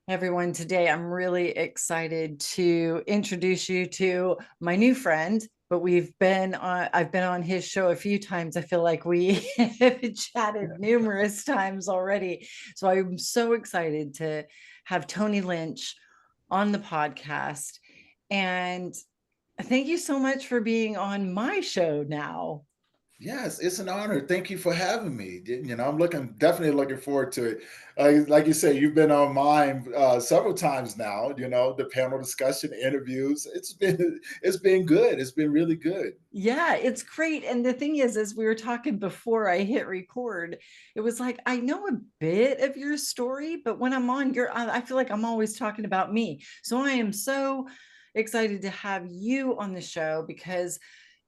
Everyone. Today, I'm really excited to introduce you to my new friend. But I've been on his show a few times. I feel like we have chatted numerous times already. So I'm so excited to have Tony Lynch on the podcast. And thank you so much for being on my show now. Yes, it's an honor. Thank you for having me. I'm definitely looking forward to it. Like you say, you've been on mine several times now. The panel discussion, interviews. It's been good. It's been really good. Yeah, it's great. And the thing is, as we were talking before I hit record, it was like, I know a bit of your story, but when I'm on I feel like I'm always talking about me. So I am so excited to have you on the show because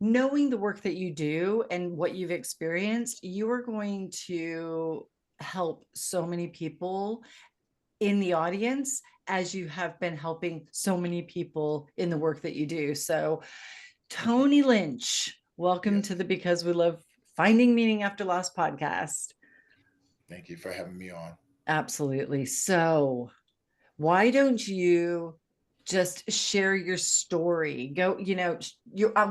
knowing the work that you do and what you've experienced, you are going to help so many people in the audience as you have been helping so many people in the work that you do. So Tony Lynch, welcome to Yes. the Because We Love Finding Meaning After Loss podcast. Thank you for having me on. Absolutely. So, why don't you just share your story? Go,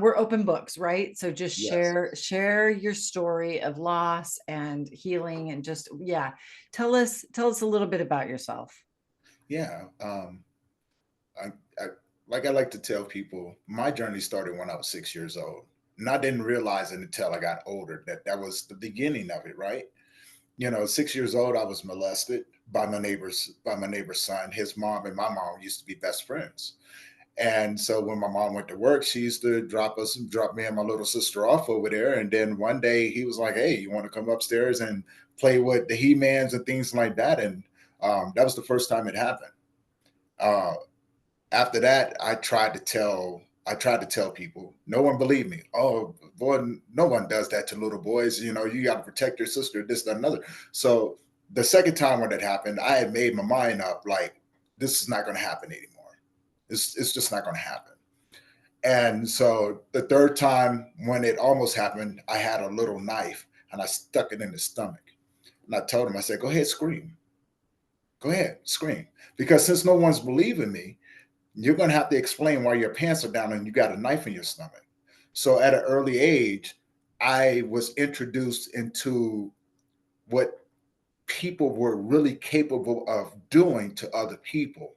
we're open books, right? So just Yes. share your story of loss and healing and just yeah, tell us a little bit about yourself. Yeah. I, I like I like to tell people, my journey started when I was 6 years old, and I didn't realize it until I got older that was the beginning of it. Right. 6 years old, I was molested by my neighbor's son. His mom and my mom used to be best friends. And so when my mom went to work, she used to drop me and my little sister off over there. And then one day he was like, "Hey, you want to come upstairs and play with the He-Mans and things like that?" And that was the first time it happened. Uh, After that, I tried to tell people. No one believed me. Oh boy, no one does that to little boys. You got to protect your sister, this, that, another. So the second time when it happened, I had made my mind up like, this is not going to happen anymore. It's just not going to happen. And so the third time when it almost happened, I had a little knife and I stuck it in his stomach. And I told him, I said, "Go ahead, scream. Go ahead, scream." Because since no one's believing me, you're going to have to explain why your pants are down and you got a knife in your stomach. So at an early age, I was introduced into what people were really capable of doing to other people.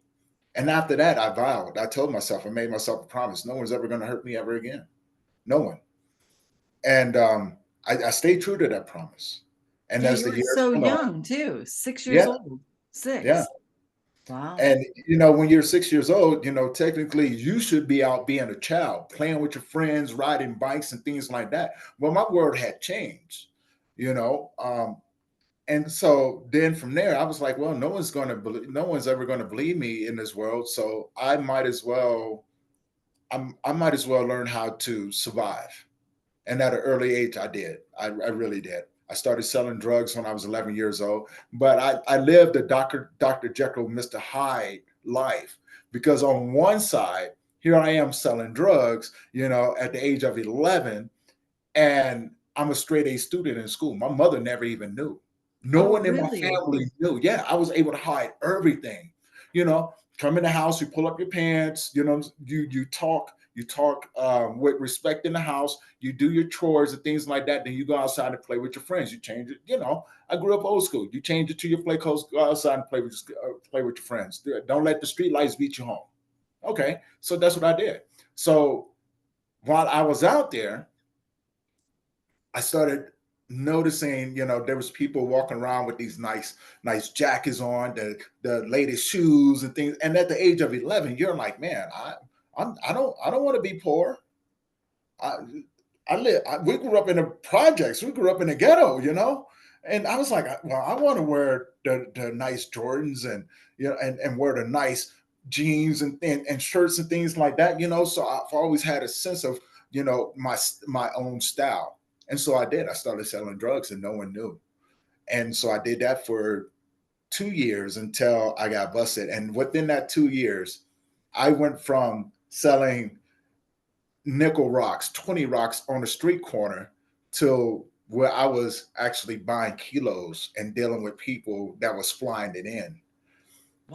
And after that, I told myself, I made myself a promise, no one's ever going to hurt me ever again. No one. And I stayed true to that promise. And Yeah, as you the were years so went on, young too. 6 years yeah, old. yeah. Six. Wow. And when you're 6 years old, technically you should be out being a child, playing with your friends, riding bikes and things like that. Well, my world had changed, you know. And so then from there, I was like, well, no one's ever going to believe me in this world. So I might as well learn how to survive. And at an early age, I did. I really did. I started selling drugs when I was 11 years old, but I lived a Dr. Jekyll, Mr. Hyde life because on one side, here I am selling drugs, at the age of 11, and I'm a straight A student in school. My mother never even knew. No Oh, one in my really? family knew. Yeah, I was able to hide everything. You know, come in the house, you pull up your pants. You talk with respect in the house. You do your chores and things like that. Then you go outside and play with your friends. You change it. I grew up old school. You change it to your play clothes. Go outside and play with your friends. Don't let the street lights beat you home. Okay, so that's what I did. So while I was out there, I started noticing, there was people walking around with these nice jackets on, the latest shoes and things. And at the age of 11, you're like, man, I don't want to be poor. I we grew up in the projects. We grew up in the ghetto. And I was like, well, I want to wear the nice Jordans and wear the nice jeans and shirts and things like that. So I've always had a sense of, my own style. And so I did. I started selling drugs and no one knew. And so I did that for 2 years until I got busted. And within that 2 years, I went from selling nickel rocks, 20 rocks on the street corner to where I was actually buying kilos and dealing with people that was flying it in.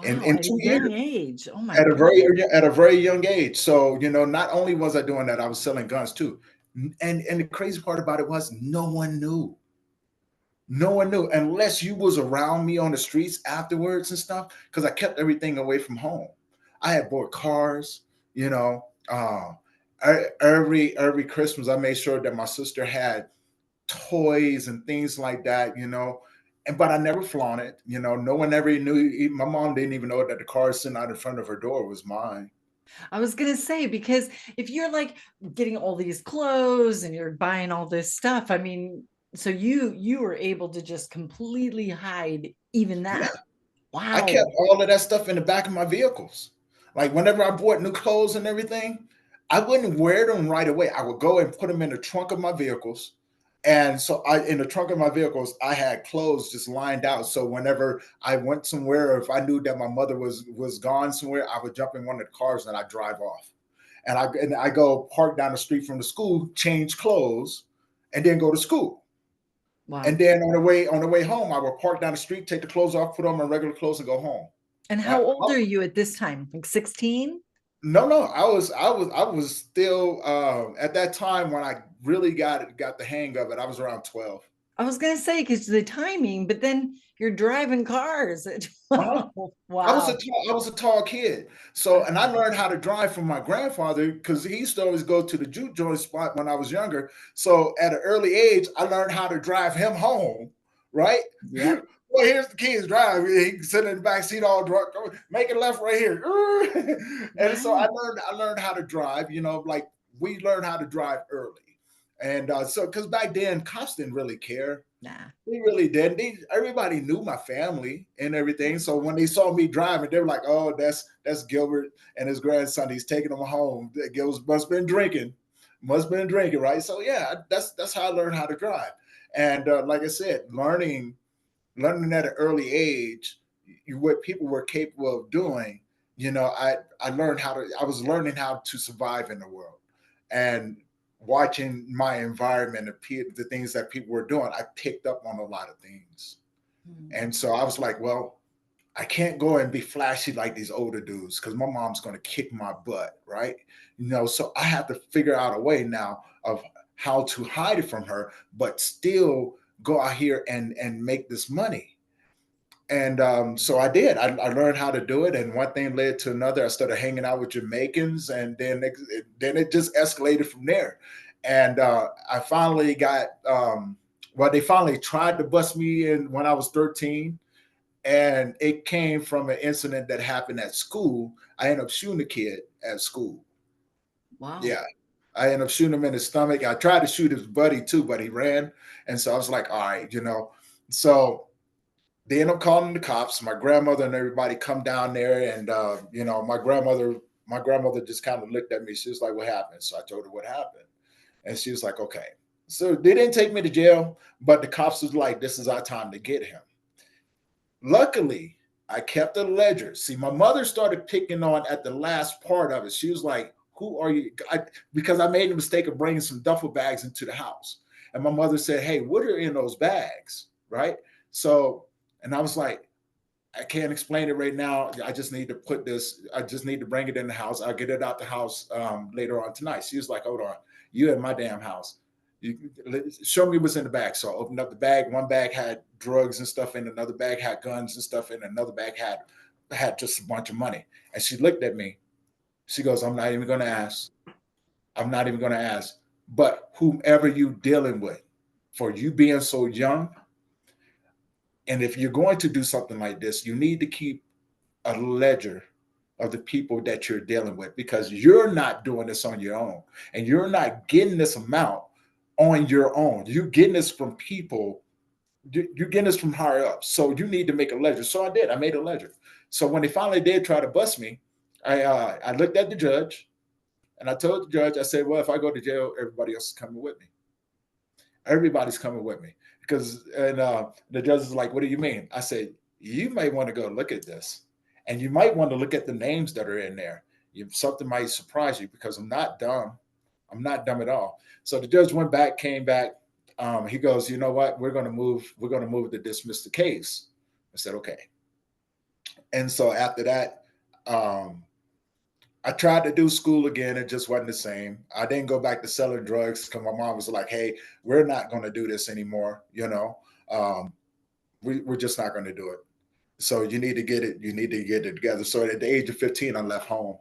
in, Wow, in at a 2 years. young age. Oh my At a goodness. very young age. So, not only was I doing that, I was selling guns too. And the crazy part about it was no one knew. No one knew unless you was around me on the streets afterwards and stuff, because I kept everything away from home. I had bought cars, you know. Every Christmas I made sure that my sister had toys and things like that, And but I never flaunted, No one ever knew. My mom didn't even know that the car sitting out in front of her door was mine. I was gonna say, because if you're like getting all these clothes and you're buying all this stuff, I mean, so you were able to just completely hide even Yeah, that. I kept Wow. all of that stuff in the back of my vehicles. Like whenever I bought new clothes and everything, I wouldn't wear them right away. I would go and put them in the trunk of my vehicles. And so in the trunk of my vehicles, I had clothes just lined out. So whenever I went somewhere, or if I knew that my mother was gone somewhere, I would jump in one of the cars and I drive off. And I go park down the street from the school, change clothes, and then go to school. And Wow. then on the way home, I would park down the street, take the clothes off, put on my regular clothes, and go home. And Right? how old are you at this time? Like 16? No, no, I was still at that time when I really got the hang of it. I was around 12. I was gonna say, because the timing, but then you're driving cars at Uh-huh. 12. Wow. I was a tall kid. So, and I learned how to drive from my grandfather because he used to always go to the juke joint spot when I was younger. So, at an early age, I learned how to drive him home. Right? Yep. Well, here's the kids drive. He can sit in the back seat all drunk. Make it left right here. And so Wow. I learned how to drive. Like we learned how to drive early. And so, because back then, cops didn't really care. Nah. They really didn't. Everybody knew my family and everything. So when they saw me driving, they were like, "Oh, that's Gilbert and his grandson. He's taking them home. Gilbert must have been drinking, right?" So yeah, that's how I learned how to drive. And like I said, learning at an early age, what people were capable of doing. I learned how to. I was learning how to survive in the world, and watching my environment, the things that people were doing, I picked up on a lot of things. And so I was like, well, I can't go and be flashy like these older dudes because my mom's going to kick my butt, right? So I have to figure out a way now of how to hide it from her, but still go out here and make this money. And so I did. I learned how to do it, and one thing led to another. I started hanging out with Jamaicans, and then it just escalated from there. And I finally got. Well, they finally tried to bust me in when I was 13, and it came from an incident that happened at school. I ended up shooting a kid at school. Wow. Yeah, I ended up shooting him in his stomach. I tried to shoot his buddy too, but he ran, and so I was like, all right. So they end up calling the cops. My grandmother and everybody come down there, and my grandmother just kind of looked at me. She was like, "What happened?" So I told her what happened, and she was like, "Okay." So they didn't take me to jail, but the cops was like, "This is our time to get him." Luckily, I kept a ledger. See, my mother started picking on at the last part of it. She was like, "Who are you?" Because I made the mistake of bringing some duffel bags into the house, and my mother said, "Hey, what are in those bags?" Right? So, and I was like, I can't explain it right now. I just need to put this. I just need to bring it in the house. I'll get it out the house later on tonight. She was like, "Hold on, you in my damn house. You show me what's in the bag." So I opened up the bag. One bag had drugs and stuff in. Another bag had guns and stuff in. Another bag had just a bunch of money. And she looked at me. She goes, "I'm not even going to ask. I'm not even going to ask. But whomever you dealing with, for you being so young, and if you're going to do something like this, you need to keep a ledger of the people that you're dealing with because you're not doing this on your own and you're not getting this amount on your own. You're getting this from people, you're getting this from higher up. So you need to make a ledger." So I did. I made a ledger. So when they finally did try to bust me, I looked at the judge and I told the judge, I said, "Well, if I go to jail, everybody else is coming with me. Everybody's coming with me." Because and the judge is like, "What do you mean?" I said, "You may want to go look at this, and you might want to look at the names that are in there. Something might surprise you because I'm not dumb. I'm not dumb at all." So the judge went back, came back. He goes, "You know what? We're going to move. We're going to move to dismiss the case." I said, "Okay." And so after that, um, I tried to do school again. It just wasn't the same. I didn't go back to selling drugs because my mom was like, "Hey, we're not going to do this anymore. Um, we're just not going to do it. So you need to get it. You need to get it together." So at the age of 15, I left home.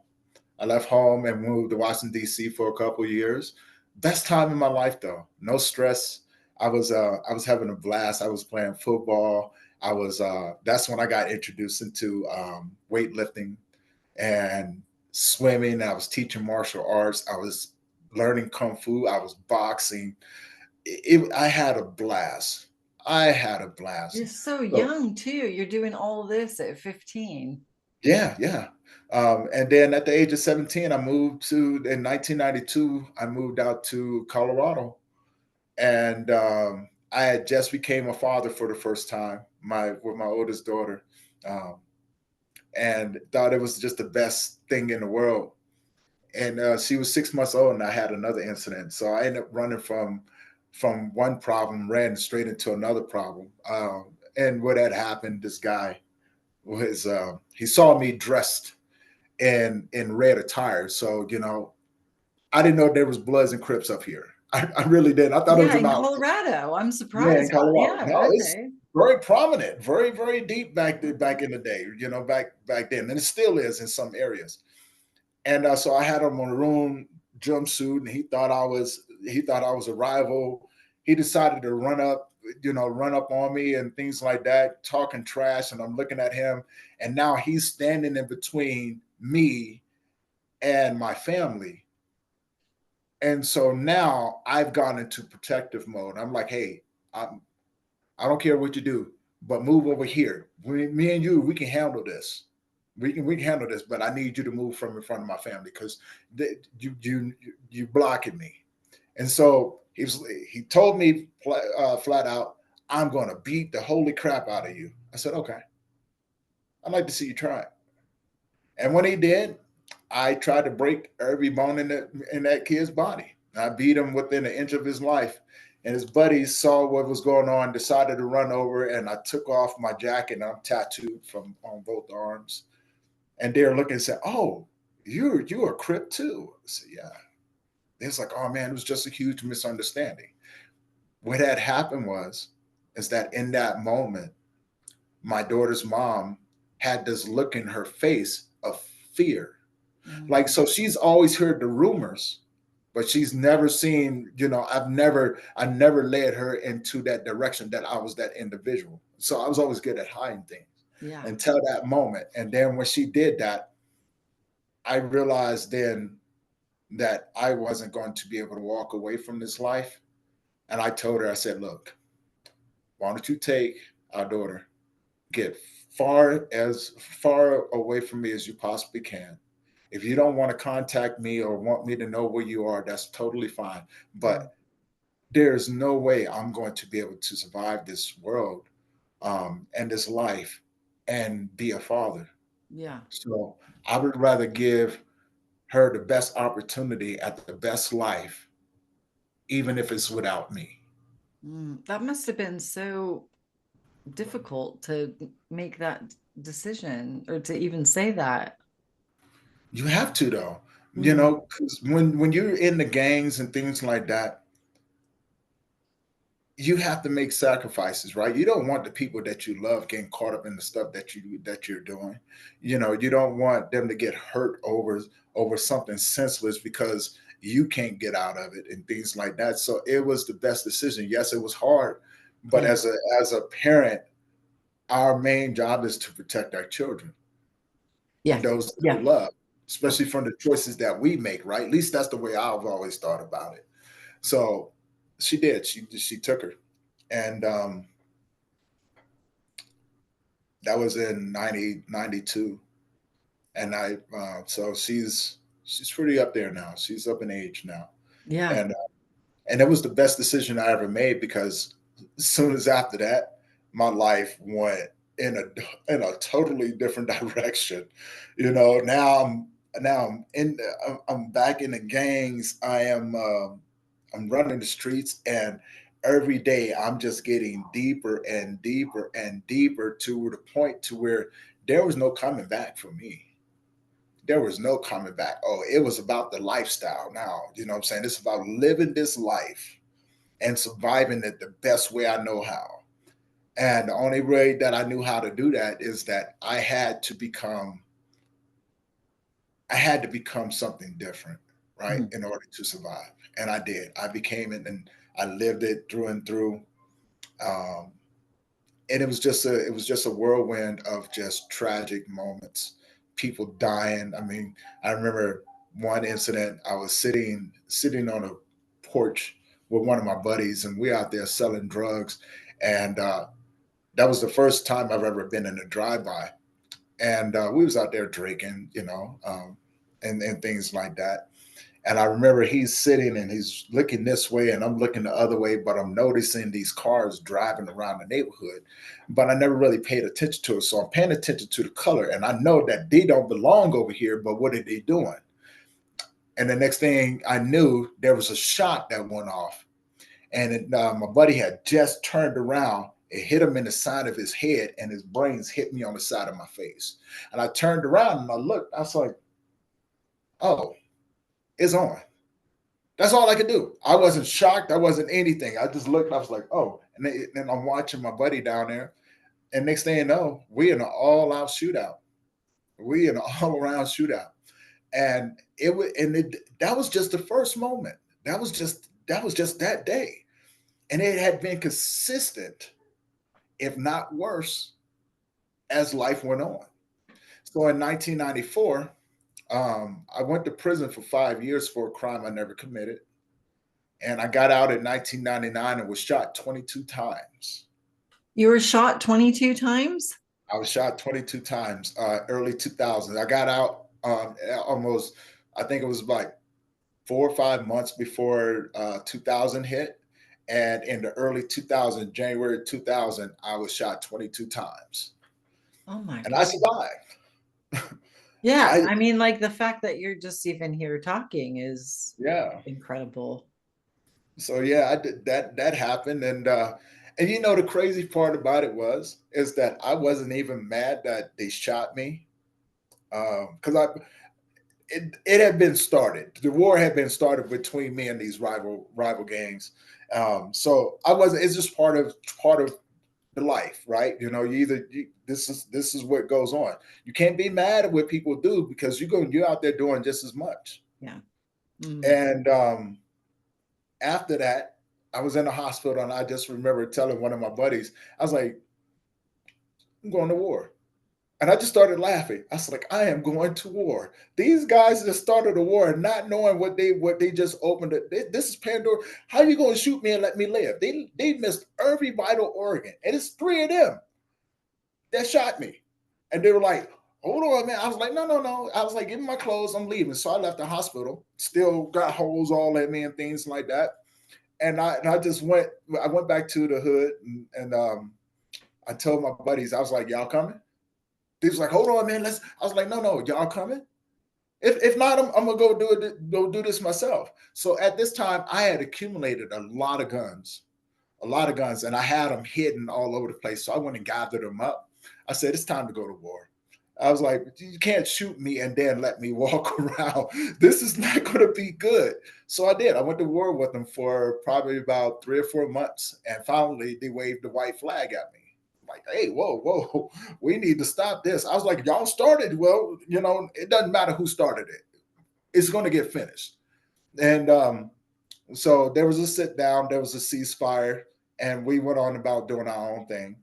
I left home and moved to Washington D.C. for a couple of years. Best time in my life, though. No stress. I was having a blast. I was playing football. I was That's when I got introduced into weightlifting and swimming. I was teaching martial arts. I was learning kung fu. I was boxing. I had a blast. I had a blast. You're so So young too. You're doing all this at 15. yeah, yeah. And then at the age of 17, I moved to in 1992. I moved out to Colorado, and I had just became a father for the first time. With my oldest daughter, um, and thought it was just the best thing in the world. And she was 6 months old, and I had another incident. So I ended up running from one problem, ran straight into another problem. And what had happened, this guy was he saw me dressed in red attire. So I didn't know there was Bloods and Crips up here. I really didn't. I thought it was Yeah, an in outfit. Colorado. I'm Yeah, in surprised. Colorado. Yeah, No, it's okay. very prominent, very very deep back in the day. Back then, and it still is in some areas. And so I had a maroon jumpsuit, and he thought I was a rival. He decided to run up on me and things like that, talking trash. And I'm looking at him, and now he's standing in between me and my family. And so now I've gone into protective mode. I'm like, hey, I'm, I don't care what you do, but move over here. Me and you, we can handle this. We can handle this, but I need you to move from in front of my family because you blocking me. And so he told me flat out, I'm going to beat the holy crap out of you. I said, okay, I'd like to see you try it. And when he did, I tried to break every bone in that kid's body. I beat him within an inch of his life. And his buddies saw what was going on, decided to run over, and I took off my jacket, and I'm tattooed from on both arms. And they're looking and said, "Oh, you're a Crip too." I said, "Yeah." It's like, "Oh man, it was just a huge misunderstanding." What had happened is that in that moment, my daughter's mom had this look in her face of fear. Like, Mm, so she's always heard the rumors, but she's never seen, I never led her into that direction that I was that individual. So I was always good at hiding things yeah. until that moment. And then when she did that, I realized then that I wasn't going to be able to walk away from this life. And I told her, I said, look, why don't you take our daughter, get far away from me as you possibly can. If you don't want to contact me or want me to know where you are, that's totally fine. Mm, But there's no way I'm going to be able to survive this world and this life and be a father. yeah. So I would rather give her the best opportunity at the best life, even if it's without me. That must have been so difficult to make that decision or to even say that. You have to though, Mm, because when you're in the gangs and things like that, you have to make sacrifices, right? You don't want the people that you love getting caught up in the stuff that you're doing. You don't want them to get hurt over something senseless because you can't get out of it and things like that. So it was the best decision. Yes, it was hard, but yeah. as a parent, our main job is to protect our children and Yeah. those that we Yeah. love, especially from the choices that we make, right? At least that's the way I've always thought about it. So she did. She took her. And that was in 92. And so she's pretty up there now. She's up in age now. Yeah. And it was the best decision I ever made because as soon as after that, my life went in a totally different direction. Now I'm back in the gangs. I'm running the streets, and every day I'm just getting deeper and deeper and deeper to the point to where there was no coming back for me. There was no coming back. Oh, it was about the lifestyle now. You know what I'm saying? It's about living this life and surviving it the best way I know how. And the only way that I knew how to do that is that I had to become something different, right, Mm. in order to survive. And I did. I became it, and I lived it through and through. Um, and it was just a whirlwind of just tragic moments, people dying. I mean, I remember one incident. I was sitting on a porch with one of my buddies, and we out there selling drugs, and that was the first time I've ever been in a drive-by, and we was out there drinking, and things like that. And I remember he's sitting and he's looking this way, and I'm looking the other way, but I'm noticing these cars driving around the neighborhood. But I never really paid attention to it. So I'm paying attention to the color, and I know that they don't belong over here, but what are they doing? And the next thing I knew, there was a shot that went off. And my buddy had just turned around. It hit him in the side of his head, and his brains hit me on the side of my face. And I turned around and I looked. I was like, oh, it's on. That's all I could do. I wasn't shocked. I wasn't anything. I just looked. I was like, oh. And then I'm watching my buddy down there. And next thing you know, we in an all-out shootout. We in an all-around shootout. And that was just the first moment. That was just that day. And it had been consistent, if not worse, as life went on. So in 1994, I went to prison for 5 years for a crime I never committed. And I got out in 1999 and was shot 22 times. You were shot 22 times? I was shot 22 times, early 2000s. I got out almost, I think it was like 4 or 5 months before 2000 hit. And in the early 2000, January 2000, I was shot 22 times. Oh my And I God. survived. Yeah. I, I mean, like the fact that you're just even here talking is yeah. incredible. So yeah, I did that happened. And the crazy part about it is that I wasn't even mad that they shot me. Because it had been started. The war had been started between me and these rival gangs. So I wasn't. It's just part of the life, right? This is what goes on. You can't be mad at what people do because you're out there doing just as much. Yeah. Mm. And after that, I was in the hospital, and I just remember telling one of my buddies, I was like, I'm going to war. And I just started laughing. I was like, I am going to war. These guys just started a war and not knowing what they just opened it. This is Pandora. How are you going to shoot me and let me live? They missed every vital organ. And it's three of them that shot me. And they were like, hold on, man. I was like, no, no, no. I was like, give me my clothes. I'm leaving. So I left the hospital, still got holes all in me and things like that. And I just I went back to the hood, and I told my buddies, I was like, y'all coming? They was like, hold on, man. I was like, no, no, y'all coming? If not, I'm gonna go do this myself. So at this time, I had accumulated a lot of guns, and I had them hidden all over the place. So I went and gathered them up. I said, it's time to go to war. I was like, you can't shoot me and then let me walk around. This is not going to be good. So I did. I went to war with them for probably about 3 or 4 months. And finally, they waved the white flag at me. Like, hey, whoa, whoa, we need to stop this. I was like, y'all started. Well, it doesn't matter who started it. It's going to get finished. And so there was a sit down, there was a ceasefire, and we went on about doing our own thing.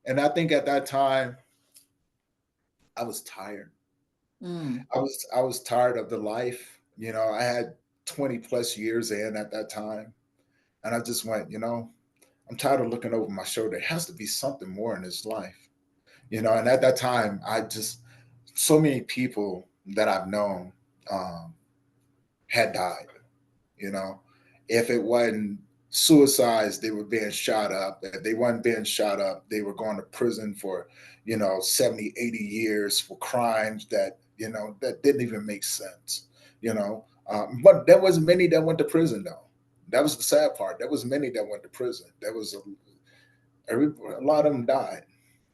And I think at that time, I was tired. Mm. I was tired of the life. I had 20 plus years in at that time. And I just went, I'm tired of looking over my shoulder. There has to be something more in this life. And at that time, so many people that I've known had died. You know, if it wasn't suicides, they were being shot up. If they weren't being shot up, they were going to prison for, 70, 80 years for crimes that didn't even make sense, but there was many that went to prison though. That was the sad part. There was many that went to prison. A lot of them died,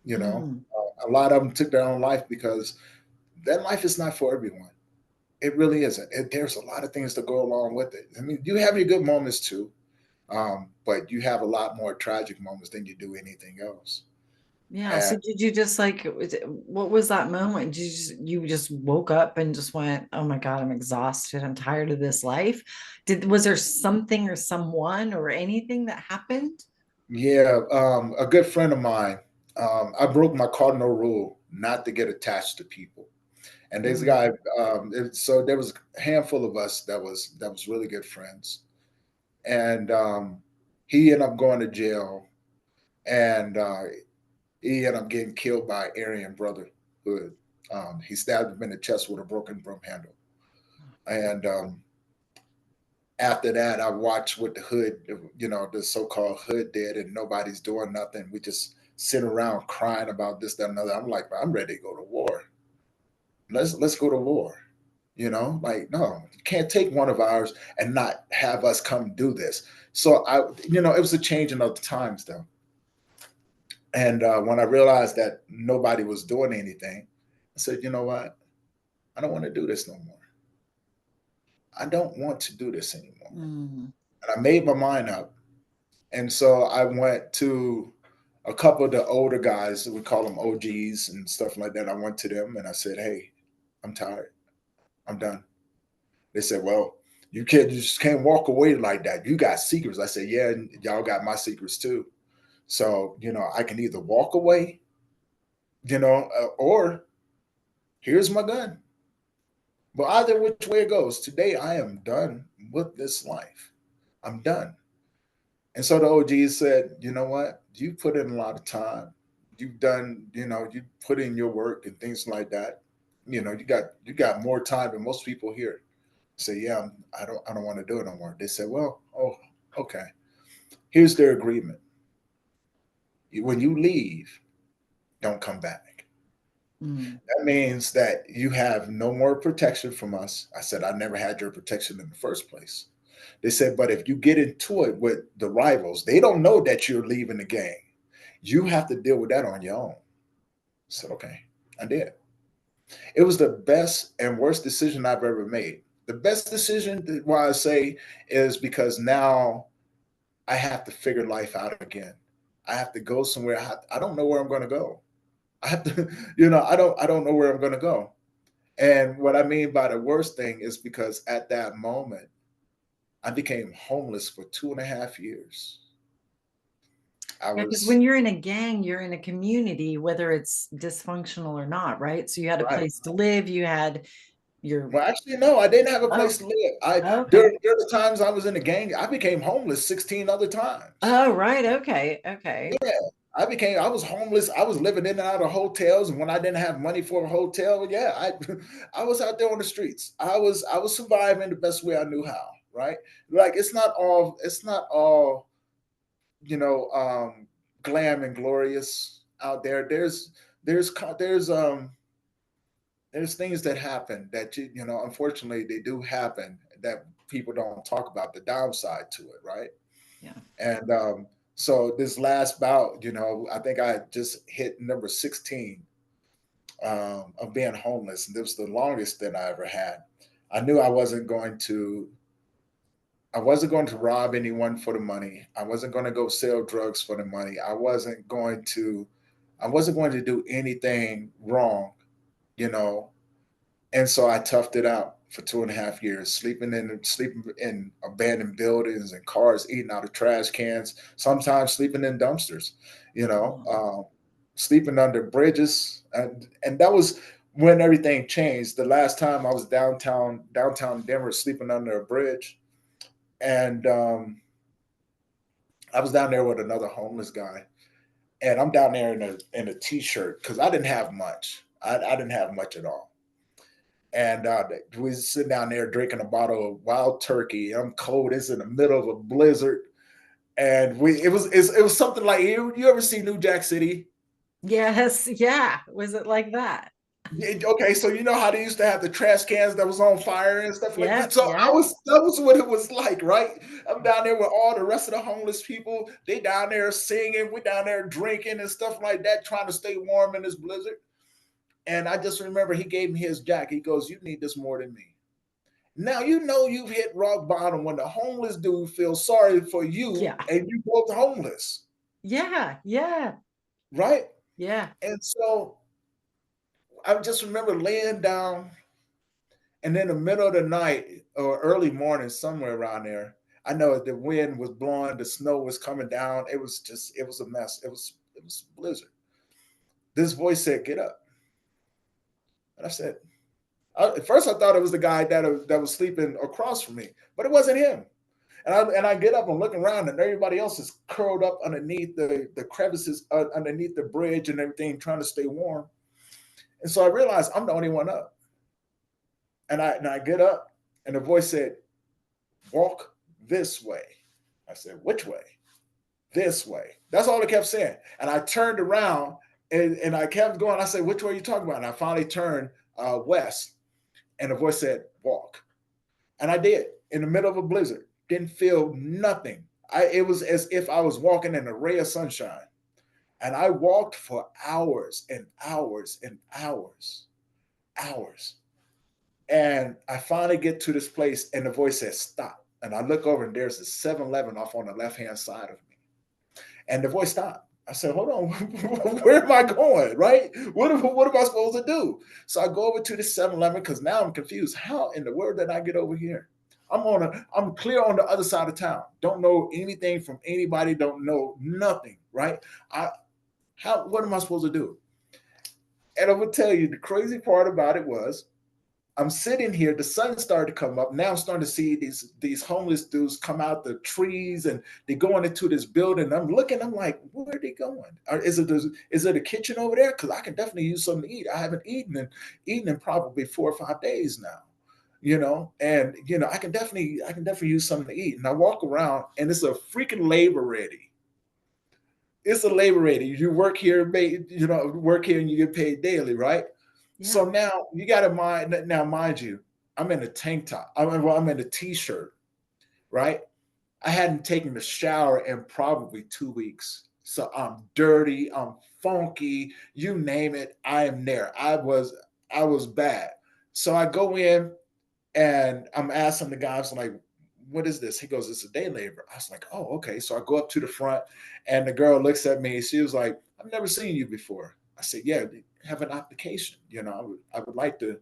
You know, Mm. a lot of them took their own life because that life is not for everyone. It really isn't. There's a lot of things to go along with it. I mean, you have your good moments too, but you have a lot more tragic moments than you do anything else. Yeah. And So did you just like, what was that moment? You just woke up and just went, oh my God, I'm exhausted. I'm tired of this life. Was there something or someone or anything that happened? yeah, a good friend of mine, I broke my cardinal rule not to get attached to people. And this Mm. guy, so there was a handful of us that was really good friends, and he ended up going to jail, and he ended up getting killed by Aryan Brotherhood. He stabbed him in the chest with a broken broom handle, and after that, I watched what the hood, the so-called hood did, and nobody's doing nothing. We just sit around crying about this, that, and another. I'm like, I'm ready to go to war. Let's go to war. Like, no, you can't take one of ours and not have us come do this. So it was a changing of the times though. And when I realized that nobody was doing anything, I said, you know what? I don't want to do this no more. I don't want to do this anymore. Mm. And I made my mind up. And so I went to a couple of the older guys, we call them OGs and stuff like that. I went to them and I said, hey, I'm tired. I'm done. They said, well, you just can't walk away like that. You got secrets. I said, yeah, and y'all got my secrets too. So, I can either walk away, or here's my gun. But either which way it goes, today I am done with this life. I'm done. And so the OGs said, you know what? You put in a lot of time. You've done, you put in your work and things like that. You got more time than most people here. Say, yeah, I don't want to do it no more. They said, well, oh, okay. Here's their agreement. When you leave, don't come back. Mm. That means that you have no more protection from us. I said, I never had your protection in the first place. They said, but if you get into it with the rivals, they don't know that you're leaving the gang. You have to deal with that on your own. I said, okay, I did. It was the best and worst decision I've ever made. The best decision, why I say, is because now I have to figure life out again. I have to go somewhere. I don't know where I'm going to go. I have to, I don't know where I'm going to go. And what I mean by the worst thing is because at that moment, I became homeless for 2.5 years. I Yeah, because was when you're in a gang, you're in a community, whether it's dysfunctional or not, right? So you had a right. place to live, you had your, Well, actually, no, I didn't have a oh, place to live. I okay. during the times I was in the gang, I became homeless 16 other times. Oh, right. Okay. Okay. Yeah, I was homeless. I was living in and out of hotels, and when I didn't have money for a hotel, yeah, I was out there on the streets. I was surviving the best way I knew how. Right? Like it's not all you know um, glam and glorious out there. There's things that happen that unfortunately they do happen that people don't talk about the downside to it, right? Yeah. And so this last bout, I think I just hit number 16 of being homeless, and this was the longest that I ever had. I knew I wasn't going to rob anyone for the money. I wasn't going to go sell drugs for the money. I wasn't going to do anything wrong, you know. And so I toughed it out for 2.5 years, sleeping in abandoned buildings and cars, eating out of trash cans, sometimes sleeping in dumpsters, you know, Oh, um, sleeping under bridges, and that was when everything changed. The last time I was downtown Denver, sleeping under a bridge, and I was down there with another homeless guy, and I'm down there in a t-shirt because I didn't have much. I didn't have much at all. And we was sitting down there drinking a bottle of wild turkey. I'm cold. It's in the middle of a blizzard, and it was something like you ever see New Jack City? yes. Yeah. Was it like that? Okay, so you know how they used to have the trash cans that was on fire and stuff like Yeah, that. So yeah, that was what it was like, right? I'm down there with all the rest of the homeless people. They down there singing, we down there drinking and stuff like that, trying to stay warm in this blizzard. And I just remember he gave me his jacket. He goes, "You need this more than me." Now you know you've hit rock bottom when the homeless dude feels sorry for you yeah, and you both homeless, yeah, yeah, right? yeah. And so I just remember laying down, and in the middle of the night or early morning, somewhere around there, I know the wind was blowing, the snow was coming down. It was a mess. It was blizzard. This voice said, "Get up." And I said, at first I thought it was the guy that was sleeping across from me, but it wasn't him. And I get up and look around, and everybody else is curled up underneath the crevices, underneath the bridge and everything, trying to stay warm. And so I realized I'm the only one up. And I get up, and the voice said, "Walk this way." I said, "Which way?" "This way." That's all it kept saying. And I turned around, and I kept going. I said, "Which way are you talking about?" And I finally turned west, and the voice said, "Walk." And I did in the middle of a blizzard. Didn't feel nothing. It was as if I was walking in a ray of sunshine. And I walked for hours and hours and hours, hours. And I finally get to this place, and the voice says, "Stop." And I look over, and there's a 7-Eleven off on the left hand side of me. And the voice stopped. I said, "Hold on, where am I going? Right? What am I supposed to do?" So I go over to the 7-Eleven because now I'm confused. How in the world did I get over here? I'm clear on the other side of town. Don't know anything from anybody, don't know nothing, right? I what am I supposed to do? And I will tell you the crazy part about it was I'm sitting here. The sun started to come up. Now I'm starting to see these homeless dudes come out the trees, and they're going into this building. I'm looking. I'm like, where are they going? Or is it a kitchen over there? Because I can definitely use something to eat. I haven't eaten in probably 4 or 5 days now. And I can definitely use something to eat. And I walk around, and it's a freaking labor ready. It's a labor ready. You work here, work here, and you get paid daily, right? Yeah. So now you got to mind you, I'm in a tank top. I'm in a t-shirt, right? I hadn't taken a shower in probably 2 weeks. So I'm dirty, I'm funky, you name it, I am there. I was bad. So I go in, and I'm asking the guys, like, "What is this?" He goes, "It's a day labor." I was like, "Oh, okay." So I go up to the front, and the girl looks at me. She was like, "I've never seen you before." I said, "Yeah, have an application. I would like to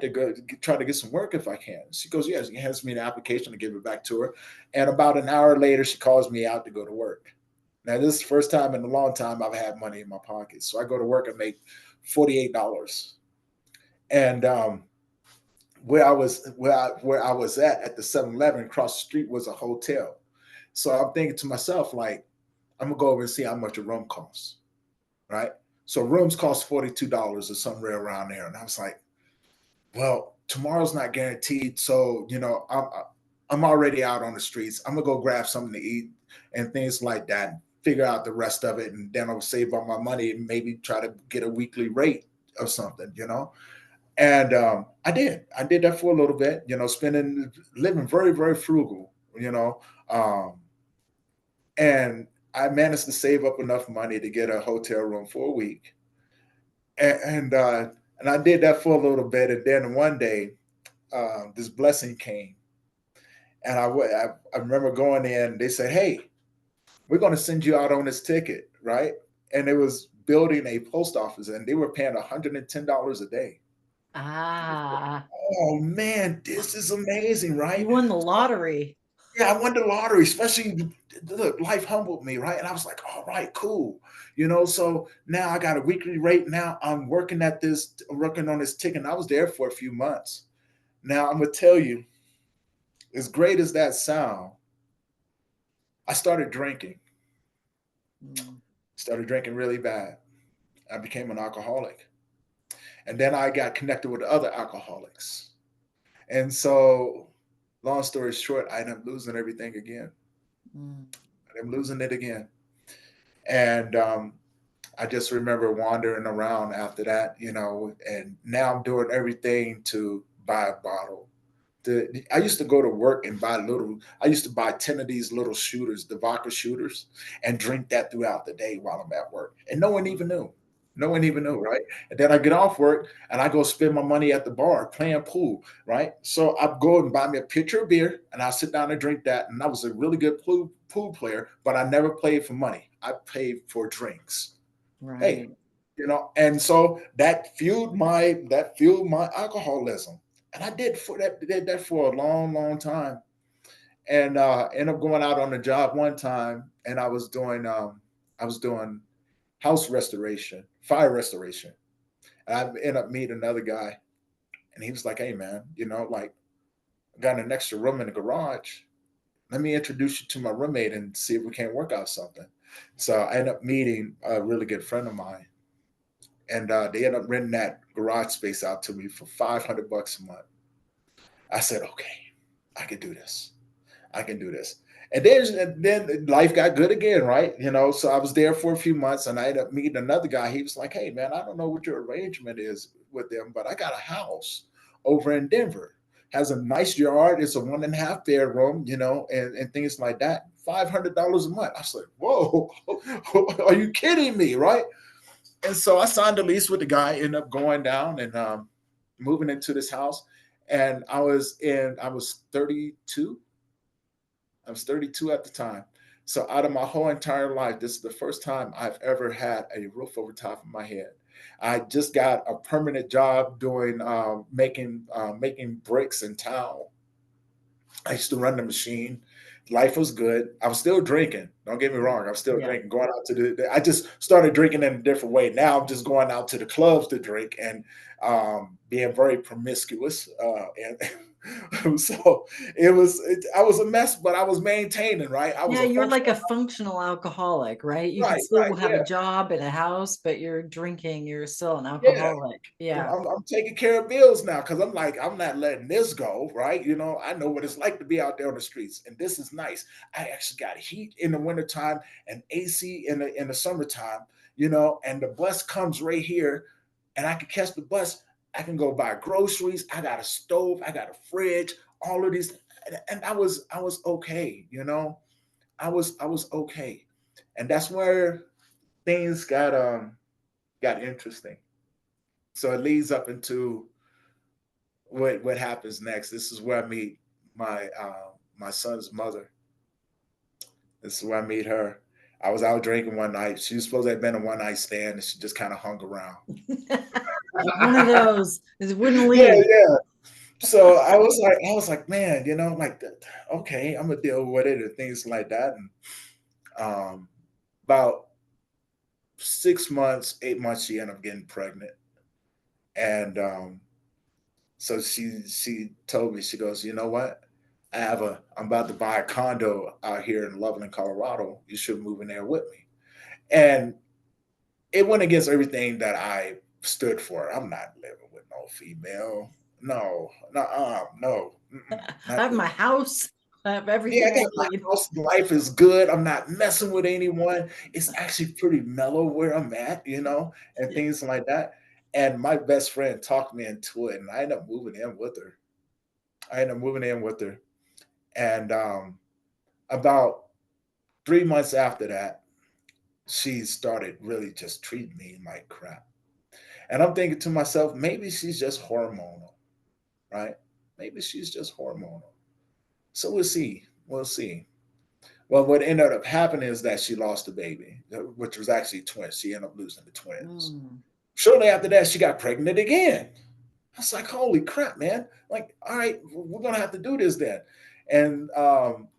go try to get some work if I can." She goes, "Yes." She hands me the application to give it back to her. And about an hour later, she calls me out to go to work. Now, this is the first time in a long time I've had money in my pocket. So I go to work and make $48. And where I was at the 7-Eleven across the street was a hotel. So I'm thinking to myself, like, I'm gonna go over and see how much a room costs, right? So rooms cost $42 or somewhere around there. And I was like, well, tomorrow's not guaranteed. So, I'm already out on the streets. I'm gonna go grab something to eat and things like that, and figure out the rest of it, and then I'll save all my money and maybe try to get a weekly rate or something. And I did. I did that for a little bit, living very, very frugal, Um, and I managed to save up enough money to get a hotel room for a week. And I did that for a little bit. And then one day, this blessing came. And I remember going in, they said, "Hey, we're going to send you out on this ticket," right? And it was building a post office, and they were paying $110 a day. Ah, Oh man, this is amazing, you right? won the lottery. Yeah, I won the lottery, especially look, life humbled me, right? And I was like, all right, cool. So now I got a weekly rate. Now I'm working on this ticket. And I was there for a few months. Now I'm gonna tell you, as great as that sound, I started drinking. Mm. Started drinking really bad. I became an alcoholic. And then I got connected with other alcoholics. And so, long story short, I ended up losing everything again. Mm. I'm losing it again. And I just remember wandering around after that, and now I'm doing everything to buy a bottle. I used to go to work and I used to buy 10 of these little shooters, the vodka shooters, and drink that throughout the day while I'm at work. And no one even knew. No one even knew, right? And then I get off work and I go spend my money at the bar playing pool, right? So I go and buy me a pitcher of beer and I sit down and drink that. And I was a really good pool player, but I never played for money. I paid for drinks. Hey, Right. and so that fueled my alcoholism, and I did that for a long, long time, and ended up going out on a job one time, and I was doing house restoration, fire restoration, and I ended up meeting another guy, and he was like, "Hey, man, like, I got an extra room in the garage. Let me introduce you to my roommate and see if we can't work out something." So I ended up meeting a really good friend of mine, and they ended up renting that garage space out to me for $500 a month. I said, okay, I can do this. I can do this. And then life got good again, right? So I was there for a few months, and I ended up meeting another guy. He was like, hey, man, I don't know what your arrangement is with them, but I got a house over in Denver. Has a nice yard. It's a 1.5 bedroom, and things like that. $500 a month. I was like, whoa, are you kidding me, right? And so I signed a lease with the guy, ended up going down and moving into this house. And I was 32. I was 32 at the time. So out of my whole entire life, this is the first time I've ever had a roof over top of my head. I just got a permanent job doing making bricks in town. I used to run the machine. Life was good. I was still drinking. Don't get me wrong. I was still Yeah. drinking. Going out to I just started drinking in a different way. Now I'm just going out to the clubs to drink and being very promiscuous. And so I was a mess, but I was maintaining. Right. I was Yeah, a you're like functional. a functional alcoholic, right? You could Right. still Right. have a Yeah. job and a house, but you're drinking, you're still an Yeah. alcoholic. Yeah. I'm taking care of bills now because I'm like, I'm not letting this go, right? I know what it's like to be out there on the streets, and this is nice. I actually got heat in the wintertime and AC in the summertime, and the bus comes right here, and I can catch the bus. I can go buy groceries. I got a stove. I got a fridge. All of these, and I was okay, I was okay, and that's where things got interesting. So it leads up into what happens next. This is where I meet my son's mother. This is where I meet her. I was out drinking one night. She was supposed to have been a one night stand, and she just kind of hung around. One of those. It wouldn't Yeah, leave. yeah. So I was like, man, like, okay, I'm gonna deal with it and things like that. And about 6 months, 8 months, she ended up getting pregnant, and so she told me, she goes, you know what? I'm about to buy a condo out here in Loveland, Colorado. You should move in there with me. And it went against everything that I stood for. I'm not living with no female. No, no, no, I not have this. my house. I have Yeah, I everything I got my need. house. Life is good. I'm not messing with anyone. It's actually pretty mellow where I'm at, and Yeah. things like that. And my best friend talked me into it, and I ended up moving in with her. And about 3 months after that, she started really just treating me like crap. And I'm thinking to myself, maybe she's just hormonal, right? Maybe she's just hormonal. So we'll see. We'll see. Well, what ended up happening is that she lost a baby, which was actually twins. She ended up losing the twins. Mm. Shortly after that, she got pregnant again. I was like, holy crap, man. Like, all right, we're going to have to do this then. And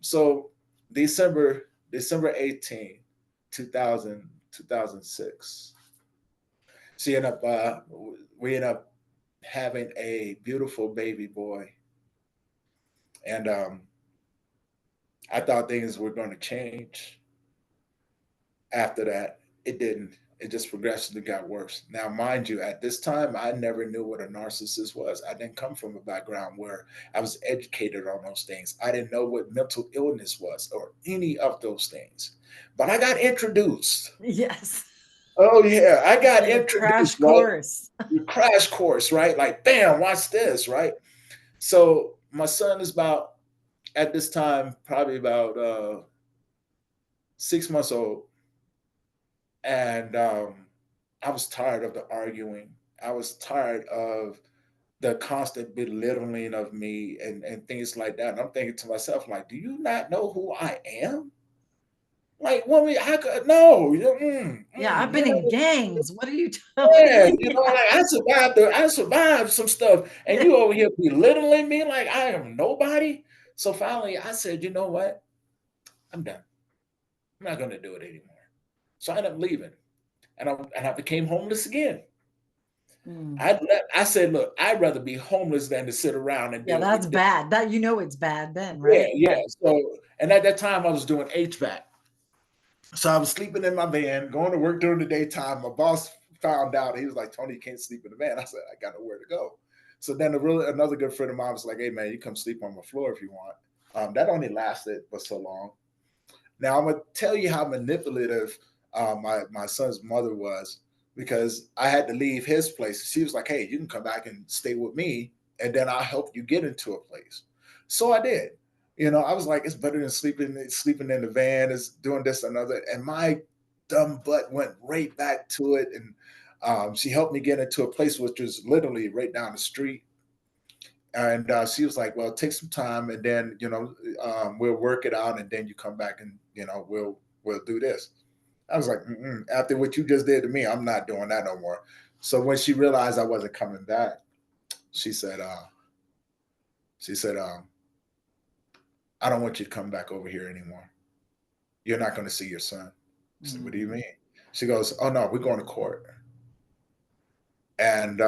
so December 18, 2006, she ended up, we ended up having a beautiful baby boy. And I thought things were going to change after that. It didn't. It just progressively got worse. Now, mind you, at this time, I never knew what a narcissist was. I didn't come from a background where I was educated on those things. I didn't know what mental illness was or any of those things. But I got introduced. Yes. Oh yeah, I It's got like a crash introduced, right? course. The crash course, right? Like, bam, watch this, right? So my son is about at this time probably about 6 months old, and I was tired of the arguing. I was tired of the constant belittling of me and things like that. And I'm thinking to myself, like, do you not know who I am? Like, woman, I could no, Yeah, I've you been in know, gangs. What are you telling yeah, me? like I survived some stuff, and Yeah. you over here belittling me like I am nobody. So finally, I said, you know what? I'm done. I'm not going to do it anymore. So I ended up leaving, and I became homeless again. Mm. I said, look, I'd rather be homeless than to sit around and Yeah, deal that's with this. bad. That it's bad then, Yeah, right? yeah. So, and at that time, I was doing HVAC. So I was sleeping in my van, going to work during the daytime. My boss found out. He was like, Tony, you can't sleep in the van. I said, I got nowhere to go. So then another good friend of mine was like, hey, man, you come sleep on my floor if you want. That only lasted but so long. Now, I'm going to tell you how manipulative my son's mother was, because I had to leave his place. She was like, hey, you can come back and stay with me, and then I'll help you get into a place. So I did. I was like, it's better than sleeping in the van, is doing this and another. And my dumb butt went right back to it. And she helped me get into a place which was literally right down the street. And she was like, well, take some time, and then we'll work it out, and then you come back, and we'll do this. I was like, after what you just did to me, I'm not doing that no more. So when she realized I wasn't coming back, she said, she said, I don't want you to come back over here anymore. You're not going to see your son. I said, what do you Mm. mean? She goes, oh no, we're going to court. And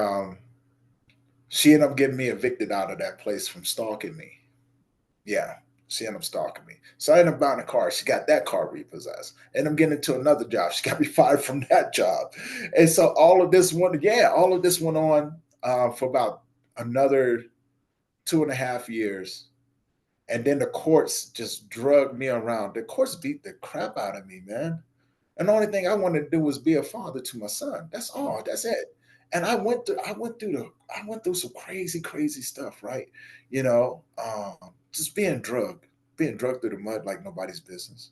she ended up getting me evicted out of that place from stalking me. Yeah, she ended up stalking me. So I ended up buying a car. She got that car repossessed. And I'm getting into another job. She got me fired from that job. And so all of this went on for about another 2.5 years. And then the courts just drugged me around. The courts beat the crap out of me, man. And the only thing I wanted to do was be a father to my son. That's all. That's it. And I went through some crazy, crazy stuff, right? Just being drugged through the mud like nobody's business.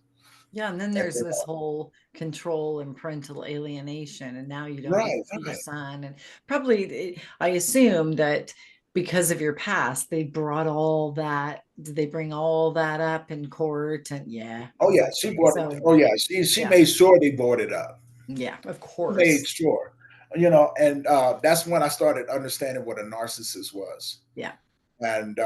Yeah, and then And there's then, this whole control and parental alienation, and now you don't get right, to see your right. son. And probably, I assume that because of your past, they brought all that. Did they bring all that up in court? And yeah, Oh yeah, she exactly. brought it. So Oh yeah, she yeah, made sure they brought it up. yeah, of She made course, sure, and that's when I started understanding what a narcissist was. yeah. And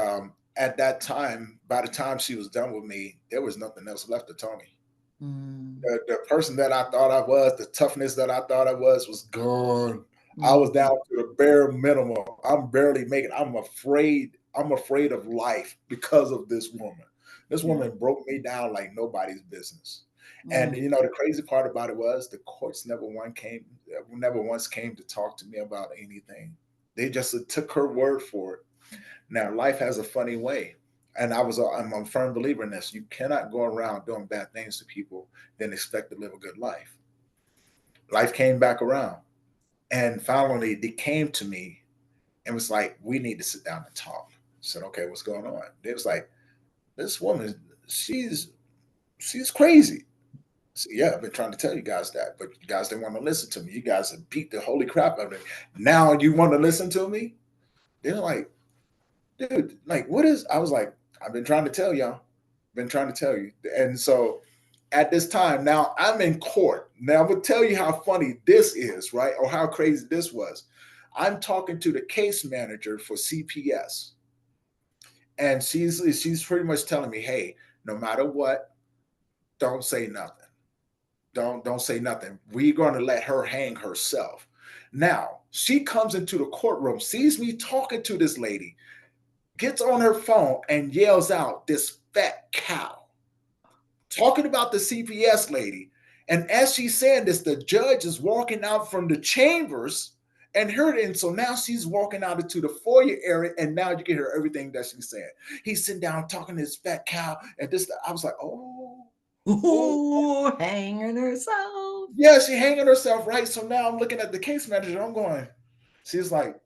at that time, by the time she was done with me, there was nothing else left of Tony. Mm, The person that I thought I was, the toughness that I thought I was gone. I was mm, down to the bare minimum. I'm barely making. I'm afraid. I'm afraid of life because of this woman. This yeah. woman broke me down like nobody's business. And Mm, the crazy part about it was the courts never once came to talk to me about anything. They just took her word for it. Now, life has a funny way. And I'm a firm believer in this. You cannot go around doing bad things to people, then expect to live a good life. Life came back around. And finally, they came to me and was like, we need to sit down and talk. I said, okay, what's going on? They was like, this woman, she's crazy. I said, yeah, I've been trying to tell you guys that, but you guys didn't want to listen to me. You guys have beat the holy crap out of me. Now you want to listen to me? They're like, dude, like, what is? I was like, I've been trying to tell y'all, been trying to tell you. And so at this time, now I'm in court. Now I'm gonna tell you how funny this is, right? Or how crazy this was. I'm talking to the case manager for CPS, and she's pretty much telling me, hey, no matter what, don't say nothing. Don't say nothing. We're going to let her hang herself. Now she comes into the courtroom, sees me talking to this lady, gets on her phone and yells out, this fat cow, talking about the CPS lady. And as she's saying this, the judge is walking out from the chambers and heard it. And so now she's walking out into the foyer area, and now you can hear everything that she's saying. He's sitting down talking to this fat cow, and this. I was like, oh. Ooh, hanging herself. Yeah, she hanging herself, right? So now I'm looking at the case manager. I'm going. She's like,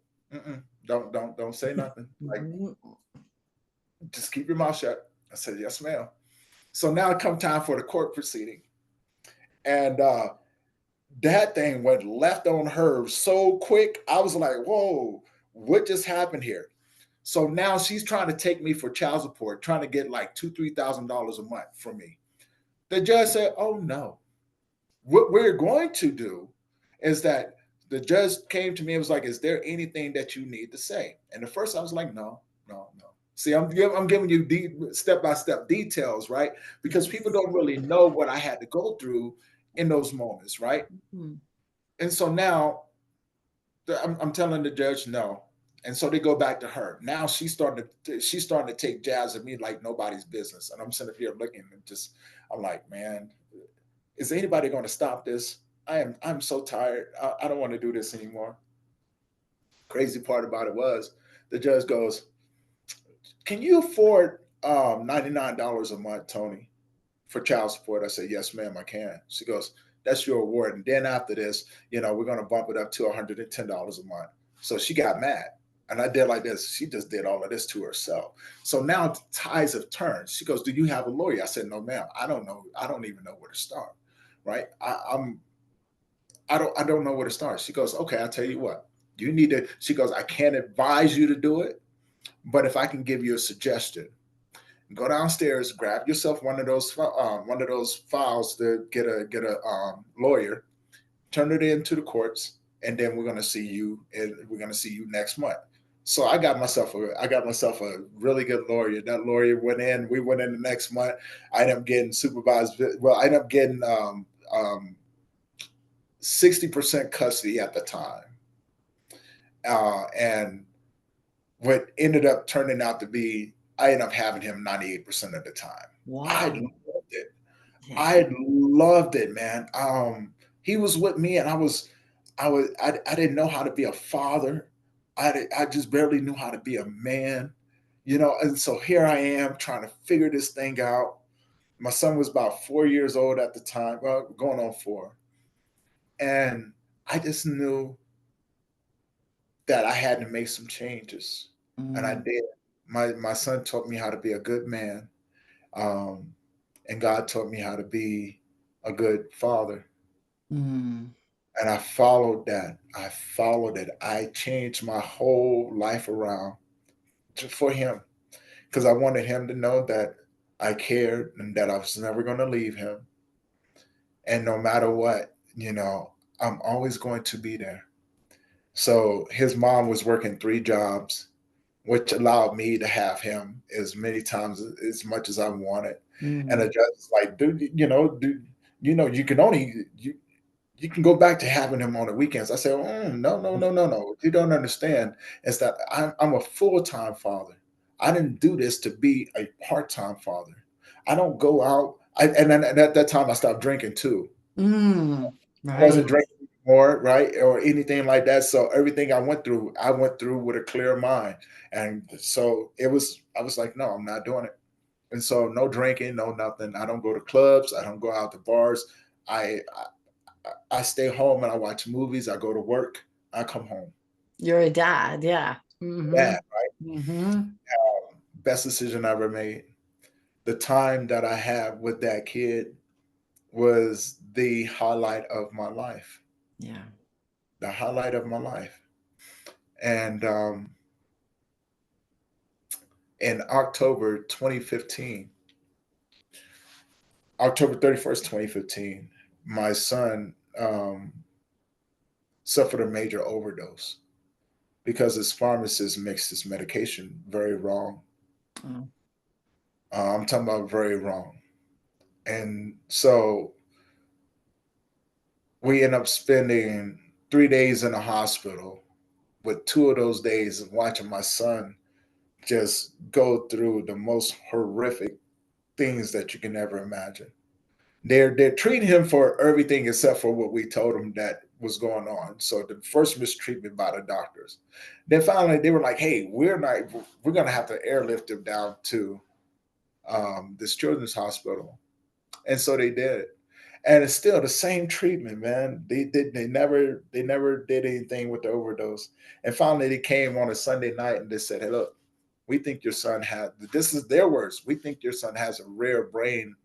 don't say nothing. Like, just keep your mouth shut. I said, yes, ma'am. So now it come time for the court proceeding, and that thing went left on her so quick. I was like, whoa, what just happened here? So now she's trying to take me for child support, trying to get like $2,000-3,000 a month from me. The judge said, oh no. What we're going to do is that the judge came to me and was like, is there anything that you need to say? And at first I was like, no, no, no. See, I'm giving you step-by-step details, right? Because people don't really know what I had to go through in those moments, right? Mm-hmm. And so now I'm telling the judge no. And so they go back to her. Now she's starting to take jabs at me like nobody's business. And I'm sitting here looking and I'm like, man, is anybody going to stop this? I'm so tired. I don't want to do this anymore. Crazy part about it was the judge goes, can you afford $99 a month, Tony, for child support? I said, yes, ma'am, I can. She goes, that's your award. And then after this, we're going to bump it up to $110 a month. So she got mad. And I did like this. She just did all of this to herself. So now the tides have turned. She goes, do you have a lawyer? I said, no, ma'am. I don't know. I don't even know where to start. Right. I don't know where to start. She goes, okay, I'll tell you what. You need to, she goes, I can't advise you to do it, but if I can give you a suggestion, go downstairs, grab yourself one of those files to get a lawyer, turn it into the courts, and then we're going to see you next month. So I got myself a really good lawyer. That lawyer went in. We went in the next month. I ended up getting supervised. Well, I ended up getting 60% custody at the time, and what ended up turning out to be, I ended up having him 98% of the time. Wow. I loved it. Yeah. I loved it, man. He was with me, and I didn't know how to be a father. I just barely knew how to be a man, and so here I am trying to figure this thing out. My son was about 4 years old at the time, well, going on 4. And I just knew that I had to make some changes. And I did. My son taught me how to be a good man. And God taught me how to be a good father. And I followed that. I followed it. I changed my whole life around for him, because I wanted him to know that I cared and that I was never going to leave him. And no matter what, I'm always going to be there. So his mom was working 3 jobs, which allowed me to have him as many times as much as I wanted. And the judge was like, dude, you can only you can go back to having him on the weekends. I said, no. What you don't understand is that I'm a full-time father. I didn't do this to be a part-time father. I don't go out. And at that time I stopped drinking too. Right. I wasn't drinking anymore, right? Or anything like that. So everything I went through with a clear mind. And so I was like, no, I'm not doing it. And so no drinking, no nothing. I don't go to clubs. I don't go out to bars. I stay home and I watch movies. I go to work. I come home. You're a dad. Yeah. Dad, right? Best decision I ever made. The time that I had with that kid was the highlight of my life. Yeah. The highlight of my life. And in October 2015, October 31st, 2015, my son suffered a major overdose because his pharmacist mixed his medication very wrong. I'm talking about very wrong. And so we end up spending 3 days in the hospital, with 2 of those days of watching my son just go through the most horrific things that you can ever imagine. They're treating him for everything except for what we told him that was going on. So the first mistreatment by the doctors. Then finally they were like, hey, we're going to have to airlift him down to this children's hospital. And so they did. And it's still the same treatment, man. They never did anything with the overdose. And finally they came on a Sunday night and they said, hey, look, we think your son has, this is their words, we think your son has a rare brain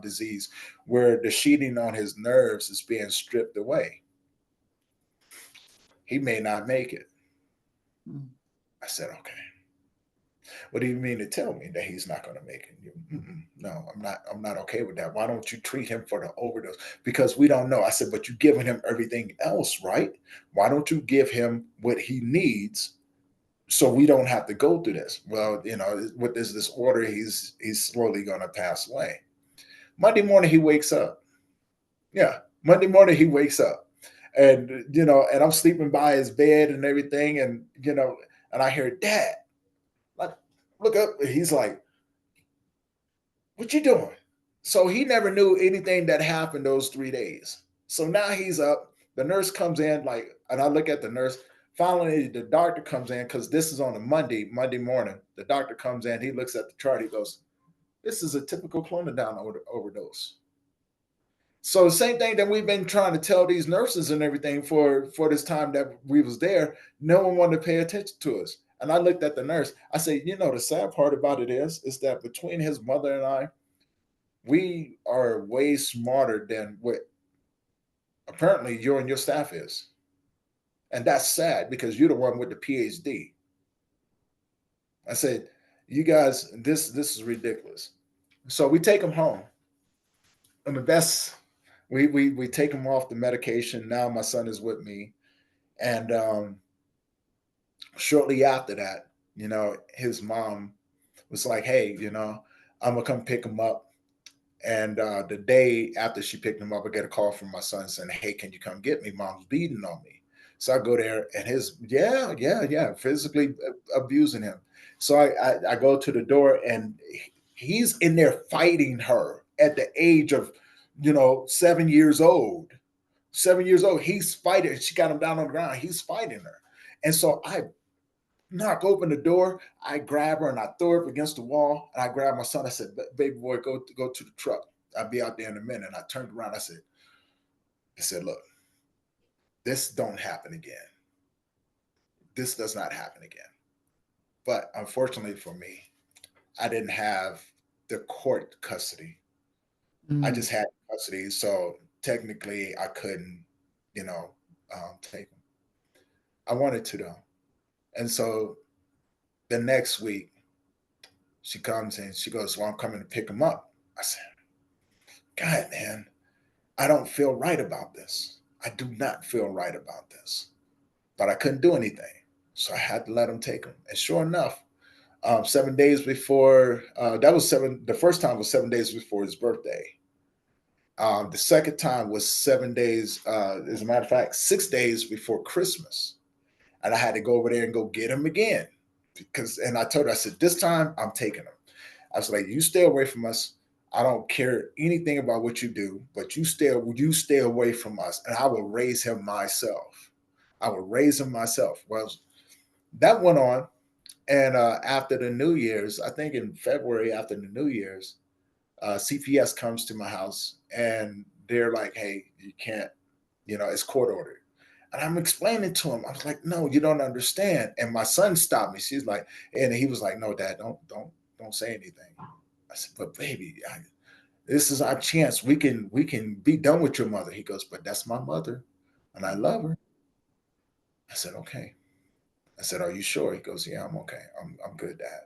disease where the sheeting on his nerves is being stripped away. He may not make it. Mm. I said, okay. What do you mean to tell me that he's not going to make it? No, I'm not. I'm not okay with that. Why don't you treat him for the overdose? Because we don't know. I said, but you're giving him everything else, right? Why don't you give him what he needs so we don't have to go through this? Well, with this disorder, he's slowly going to pass away. Monday morning he wakes up. Yeah, Monday morning he wakes up, and I'm sleeping by his bed and everything, and I hear Dad. Like, look up. And he's like, what you doing? So he never knew anything that happened those 3 days. So now he's up. The nurse comes in, and I look at the nurse. Finally, the doctor comes in because this is on a Monday morning. The doctor comes in. He looks at the chart. He goes, "This is a typical clonidine overdose." So the same thing that we've been trying to tell these nurses and everything for this time that we was there, no one wanted to pay attention to us. And I looked at the nurse. I said, the sad part about it is that between his mother and I, we are way smarter than what apparently you and your staff is. And that's sad because you're the one with the PhD. I said, you guys, this is ridiculous. So we take him home. And the best, we take him off the medication. Now my son is with me. And shortly after that, his mom was like, hey, I'm going to come pick him up. And the day after she picked him up, I get a call from my son saying, hey, can you come get me? Mom's beating on me. So I go there and physically abusing him. So I go to the door and he's in there fighting her at the age of, 7 years old. 7 years old. He's fighting. She got him down on the ground. He's fighting her. And so I knock open the door. I grab her and I throw her up against the wall. And I grab my son. I said, baby boy, go to the truck. I'll be out there in a minute. And I turned around. I said, look, this don't happen again. This does not happen again. But unfortunately for me, I didn't have the court custody. I just had custody. So technically I couldn't, take him. I wanted to though. And so the next week she comes and she goes, well, I'm coming to pick him up. I said, God, man, I don't feel right about this. I do not feel right about this. But I couldn't do anything. So I had to let him take him. And sure enough, 7 days before, the first time was 7 days before his birthday. The second time was 7 days, as a matter of fact, 6 days before Christmas. And I had to go over there and go get him again. And I told her, I said, this time I'm taking him. I was like, you stay away from us. I don't care anything about what you do, but you stay away from us, and I will raise him myself. I will raise him myself. Well, that went on. And after the New Year's, I think in February after the New Year's, CPS comes to my house and they're like, hey, you can't, it's court ordered. And I'm explaining to him, I was like, no, you don't understand. And my son stopped me. She's like, and he was like, no, Dad, don't say anything. I said, but baby, this is our chance. We can be done with your mother. He goes, but that's my mother and I love her. I said, okay. I said, are you sure? He goes, yeah, I'm okay. I'm good, Dad.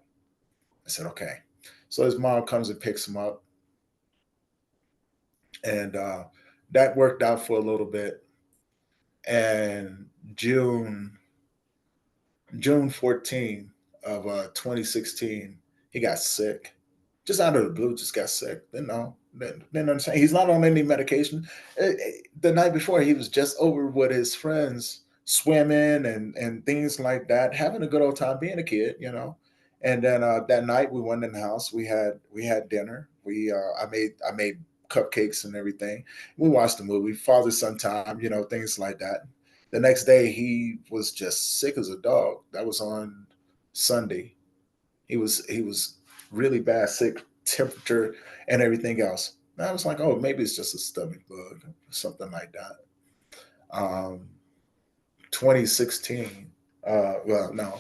I said, okay. So his mom comes and picks him up. And that worked out for a little bit. And June 14th of 2016, he got sick. Just out of the blue, just got sick. Didn't understand. He's not on any medication. The night before, he was just over with his friends, swimming and things like that, having a good old time being a kid, And then that night we went in the house. We had dinner. I made cupcakes and everything. We watched the movie, father son time, things like that. The next day he was just sick as a dog. That was on Sunday. He was really bad, sick, temperature and everything else. And I was like, oh, maybe it's just a stomach bug, something like that. 2016. Well, no,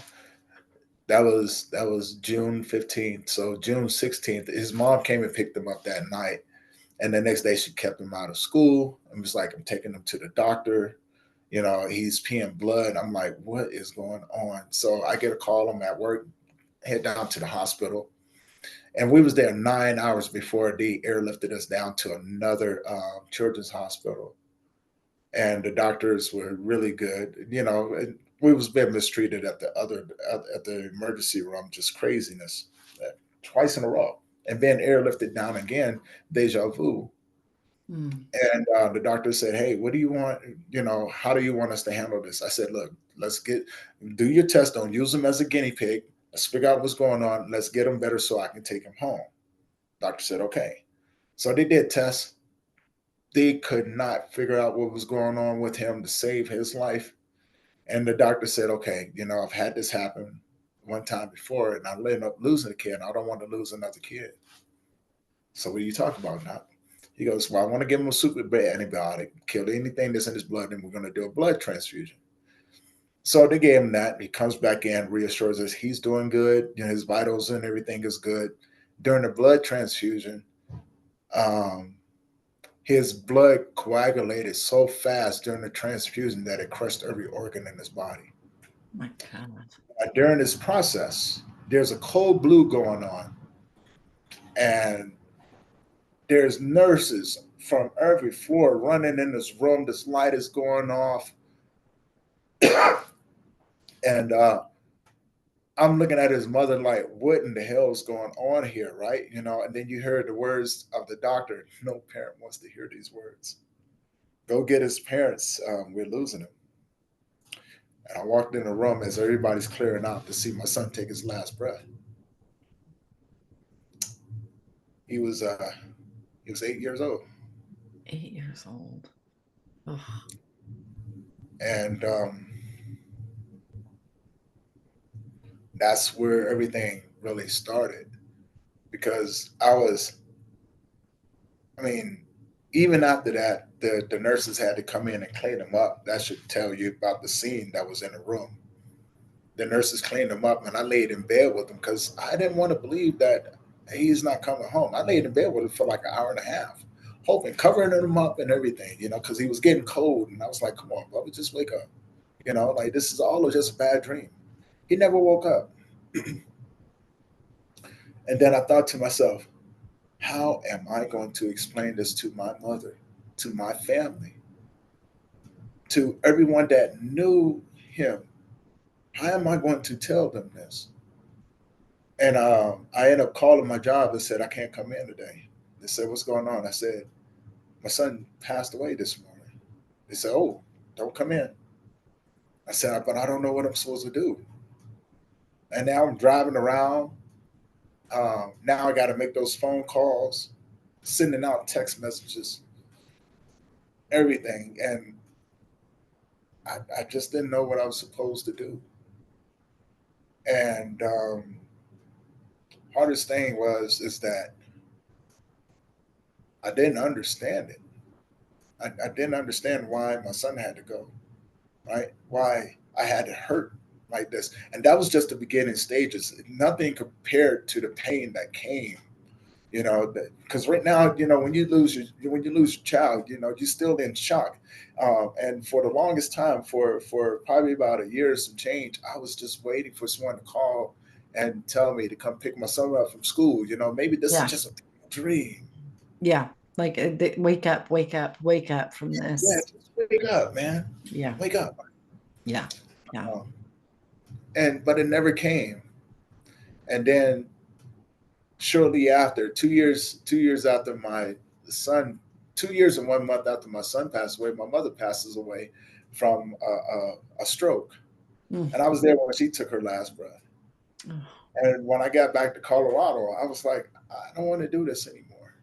that was June 15th. So June 16th, his mom came and picked him up that night, and the next day she kept him out of school. I'm just like, I'm taking him to the doctor. He's peeing blood. I'm like, what is going on? So I get a call. I'm at work, head down to the hospital, and we was there 9 hours before they airlifted us down to another children's hospital, and the doctors were really good. And we was being mistreated at the emergency room, just craziness, twice in a row, and then airlifted down again, deja vu. Mm. And the doctor said, "Hey, what do you want? How do you want us to handle this?" I said, "Look, do your test. Don't use him as a guinea pig. Let's figure out what's going on. Let's get him better so I can take him home." Doctor said, "Okay." So they did tests. They could not figure out what was going on with him to save his life. And the doctor said, "Okay, I've had this happen one time before, and I ended up losing a kid. I don't want to lose another kid. So what are you talking about now?" He goes, "Well, I want to give him a super bad antibiotic, kill anything that's in his blood, and we're going to do a blood transfusion." So they gave him that. He comes back in, reassures us he's doing good. His vitals and everything is good. During the blood transfusion, um, his blood coagulated so fast during the transfusion that it crushed every organ in his body. My God. During this process, there's a cold blue going on, and there's nurses from every floor running in this room. This light is going off. And I'm looking at his mother like, what in the hell is going on here, right? And then you heard the words of the doctor. No parent wants to hear these words. Go get his parents. We're losing him. And I walked in the room as everybody's clearing out to see my son take his last breath. He was uh, he was 8 years old, 8 years old. Ugh. and that's where everything really started. Because I mean, even after that, the nurses had to come in and clean him up. That should tell you about the scene that was in the room. The nurses cleaned him up, and I laid in bed with him because I didn't want to believe that he's not coming home. I laid in bed with him for like an hour and a half, hoping, covering him up and everything, because he was getting cold. And I was like, come on, Bubba, just wake up. Like this is all just a bad dream. He never woke up. And then I thought to myself, how am I going to explain this to my mother, to my family, to everyone that knew him? How am I going to tell them this? And I ended up calling my job and said, I can't come in today. They said, what's going on? I said, my son passed away this morning. They said, oh, don't come in. I said, but I don't know what I'm supposed to do. And now I'm driving around. Now I got to make those phone calls, sending out text messages, everything. And I just didn't know what I was supposed to do. And hardest thing is that I didn't understand it. I didn't understand why my son had to go, right? Why I had to hurt like this. And that was just the beginning stages. Nothing compared to the pain that came, because right now, when you lose your child, you're still in shock. And for the longest time, for probably about a year some change, I was just waiting for someone to call and tell me to come pick my son up from school. Maybe this is Yeah. just a dream. Yeah. Like wake up, wake up, wake up from Yeah, this. just wake up, man. Yeah. Wake up. Yeah. Yeah. Um, but it never came. And then shortly after, 2 years after my son, 2 years and 1 month after my son passed away, my mother passes away from a stroke. Mm. And I was there when she took her last breath. Oh. And when I got back to Colorado, I was like, I don't want to do this anymore.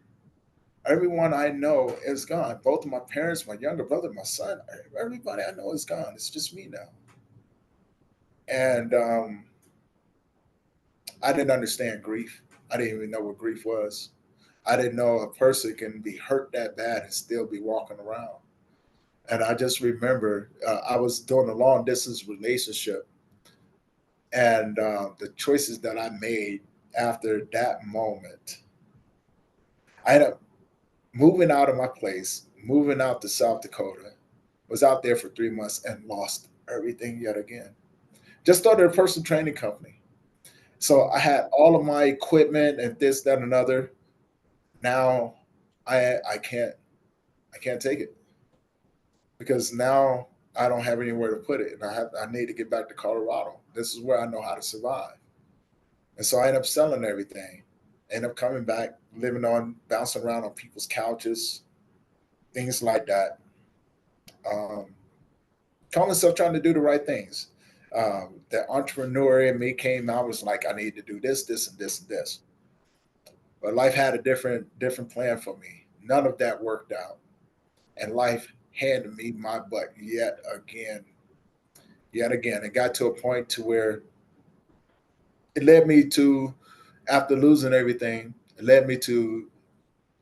Everyone I know is gone. Both of my parents, my younger brother, my son, everybody I know is gone. It's just me now. And I didn't understand grief. I didn't even know what grief was. I didn't know a person can be hurt that bad and still be walking around. And I just remember I was doing a long distance relationship, and the choices that I made after that moment, I ended up moving out of my place, moving out to South Dakota, was out there for 3 months and lost everything yet again. Just started a personal training company. So I had all of my equipment and this, that, and another. Now I can't take it because now I don't have anywhere to put it, and I need to get back to Colorado. This is where I know how to survive. And so I end up selling everything, end up coming back, living on, bouncing around on people's couches, things like that. Um, Calling myself trying to do the right things. The entrepreneur in me came out, was like, I need to do this, this, and this, and this. But life had a different plan for me. None of that worked out, and life handed me my butt yet again, yet again. It got to a point to where it led me to, after losing everything, it led me to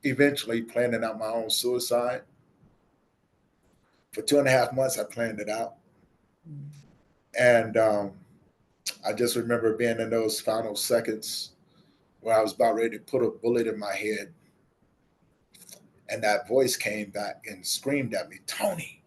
eventually planning out my own suicide. For 2.5 months, I planned it out, and I just remember being in those final seconds where I was about ready to put a bullet in my head, and that voice came back and screamed at me, Tony.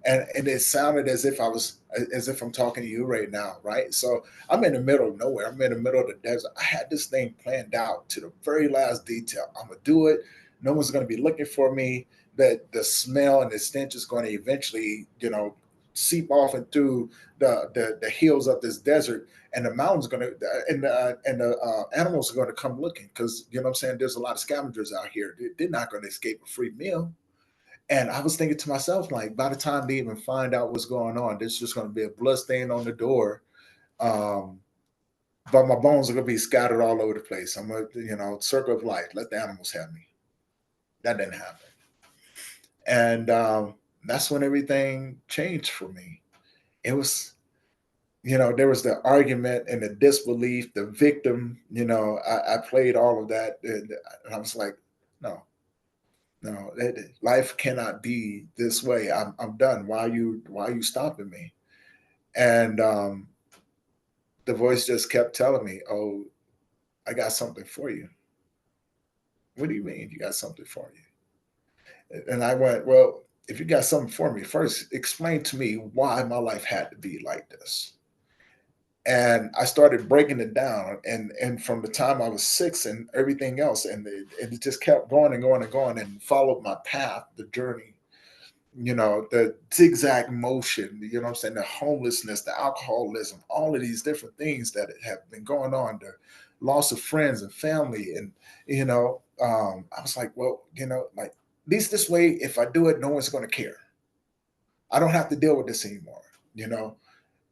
And it sounded as if I'm talking to you right now, right? So I'm in the middle of nowhere. I'm in the middle of the desert. I had this thing planned out to the very last detail. I'm gonna do it. No one's gonna be looking for me. That the smell and the stench is going to eventually, seep off and through the hills of this desert, and the mountains going to, and the animals are going to come looking, because what I'm saying. There's a lot of scavengers out here. They're not going to escape a free meal. And I was thinking to myself, like, by the time they even find out what's going on, there's just going to be a blood stain on the door. Um, but my bones are going to be scattered all over the place. I'm going to, circle of life. Let the animals have me. That didn't happen. And that's when everything changed for me. It was, there was the argument and the disbelief, the victim. I played all of that. And I was like, no, no, life cannot be this way. I'm done. Why are you stopping me? And the voice just kept telling me, oh, I got something for you. What do you mean you got something for you? And I went, well, if you got something for me, first explain to me why my life had to be like this. And I started breaking it down, and from the time I was 6 and everything else, and it just kept going and going and going, and followed my path, the journey, the zigzag motion, what I'm saying, the homelessness, the alcoholism, all of these different things that have been going on, the loss of friends and family. And, I was like, well, like, at least this way, if I do it, no one's going to care. I don't have to deal with this anymore, you know?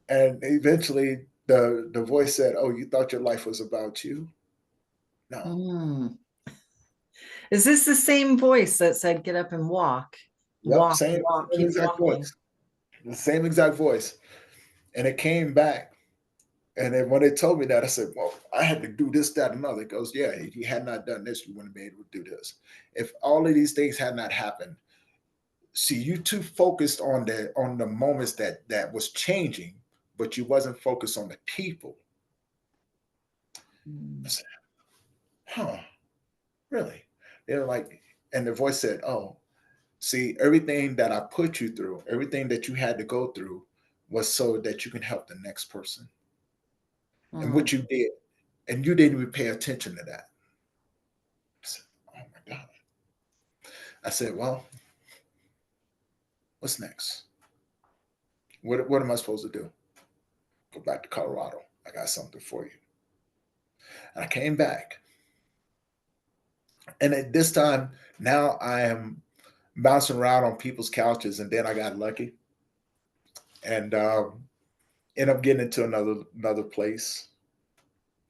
And eventually the voice said, oh, you thought your life was about you? No. Mm. Is this the same voice that said, get up and walk? Yep, Walk, same walk, keep exact walking. voice. The same exact voice. And it came back. And then when they told me that, I said, well, I had to do this, that, and another. It goes, yeah, if you had not done this, you wouldn't be able to do this. If all of these things had not happened, see, you too focused on the moments that was changing, but you wasn't focused on the people. I said, huh, really? They're like, and the voice said, oh, see, everything that I put you through, everything that you had to go through was so that you can help the next person. And Mm. what you did, and you didn't even pay attention to that. I said, oh my God. I said, well, what's next? What am I supposed to do? Go back to Colorado. I got something for you. And I came back. And at this time, now I am bouncing around on people's couches. And then I got lucky and ended up getting into another place,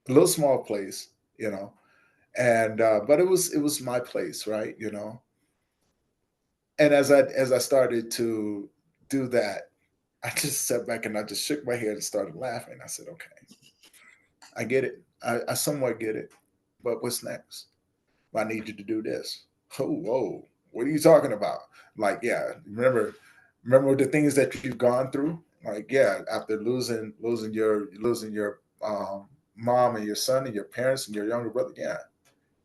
a little small place, And but it was my place, right? And as I started to do that, I just sat back and I just shook my head and started laughing. I said, okay, I get it. I somewhat get it. But what's next? Well, I need you to do this. Oh, whoa, what are you talking about? Like, yeah, remember the things that you've gone through. Like, yeah, after losing your mom and your son and your parents and your younger brother. Yeah,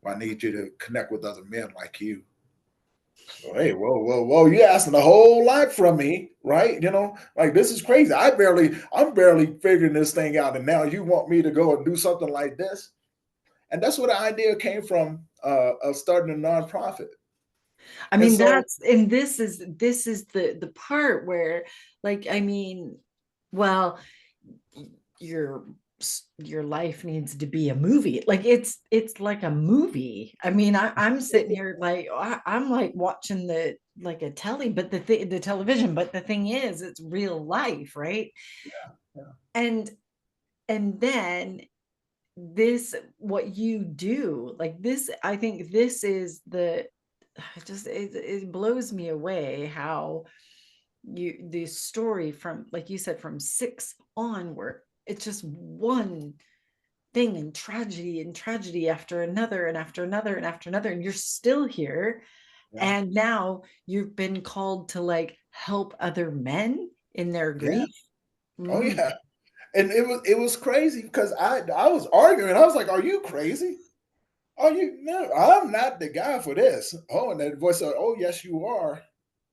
well, I need you to connect with other men like you. So, hey, whoa, whoa, whoa! You're asking a whole lot from me, right? Like this is crazy. I'm barely figuring this thing out, and now you want me to go and do something like this? And that's where the idea came from of starting a nonprofit. I And mean, so, this is the part where, like, I mean, well, your your life needs to be a movie. Like it's like a movie. I mean, I'm sitting here like I'm like watching the like a telly, but the television, but the thing is, it's real life, right? yeah, yeah, And then this what you do like this, I think this is the it blows me away how the story from, like you said, from six onward, it's just one thing and tragedy after another and after another and after another, and you're still here, yeah, and now you've been called to like help other men in their yeah. grief. Oh Mm. yeah. And it was crazy because I was arguing. I was like, "Are you crazy? Are you? No, I'm not the guy for this." Oh, and that voice said, "Oh, yes, you are."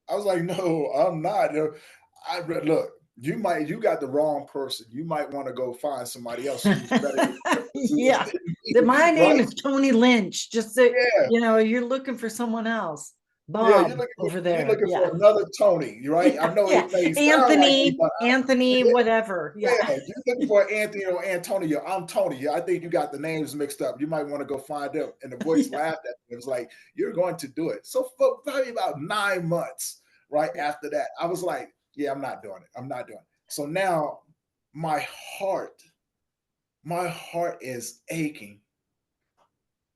I was like, "No, I'm not." Look. You got the wrong person. You might want to go find somebody else who's better equipped to do this Yeah, than me, my name right? is Tony Lynch, just so Yeah, you're looking for someone else. yeah. Bob over You're there, looking yeah. for another Tony, right? I Yeah, know yeah. it may sound like you, Anthony, but Anthony, whatever. yeah, Yeah. you're looking for Anthony or Antonio. I'm Tony. Yeah, I think you got the names mixed up. You might want to go find them. And the voice Yeah. laughed at me. It was like, "You're going to do it." So for probably about 9 months, right Yeah. after that, I was like, "Yeah, I'm not doing it. I'm not doing it." So now my heart, my heart is aching.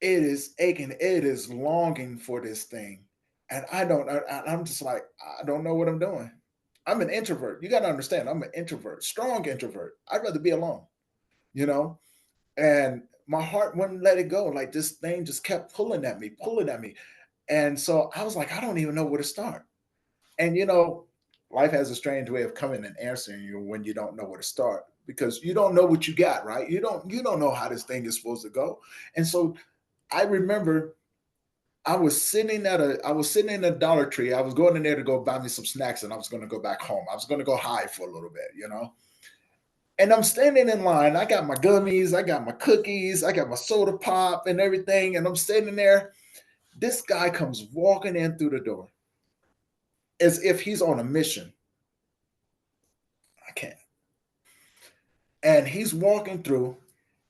It is aching. It is longing for this thing, and I don't. I'm just like, I don't know what I'm doing. I'm an introvert. You got to understand. I'm an introvert, strong introvert. I'd rather be alone. You know, and my heart wouldn't let it go. Like this thing just kept pulling at me. And so I was like, I don't even know where to start. And life has a strange way of coming and answering you when you don't know where to start because you don't know what you got, right? You don't know how this thing is supposed to go. And so I remember I was sitting in a Dollar Tree. I was going in there to go buy me some snacks and I was going to go back home. I was going to go hide for a little bit. And I'm standing in line. I got my gummies, I got my cookies, I got my soda pop and everything. And I'm standing there. This guy comes walking in through the door as if he's on a mission. I can't. And he's walking through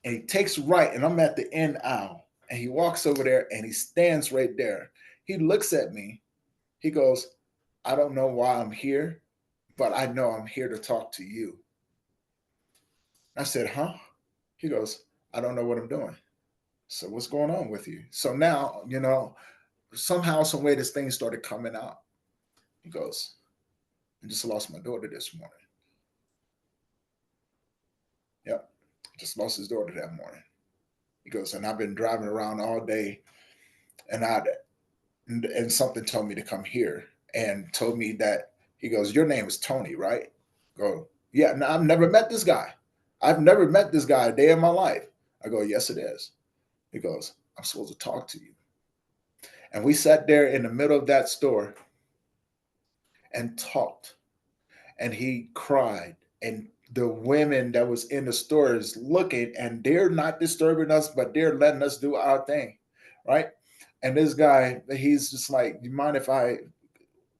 and he takes right, and I'm at the end aisle. And he walks over there and he stands right there. He looks at me. He goes, I don't know why I'm here, but I know I'm here to talk to you. I said, huh? He goes, I don't know what I'm doing. So what's going on with you? So now, somehow, some way, this thing started coming out. He goes, I just lost my daughter this morning. Yep, just lost his daughter that morning. He goes, and I've been driving around all day, and and something told me to come here and told me that he goes, your name is Tony, right? Go, yeah. No, I've never met this guy. I've never met this guy a day in my life. I go, yes, it is. He goes, I'm supposed to talk to you. And we sat there in the middle of that store and talked. And he cried. And the women that was in the store is looking and they're not disturbing us, but they're letting us do our thing. Right. And this guy, he's just like, you mind if I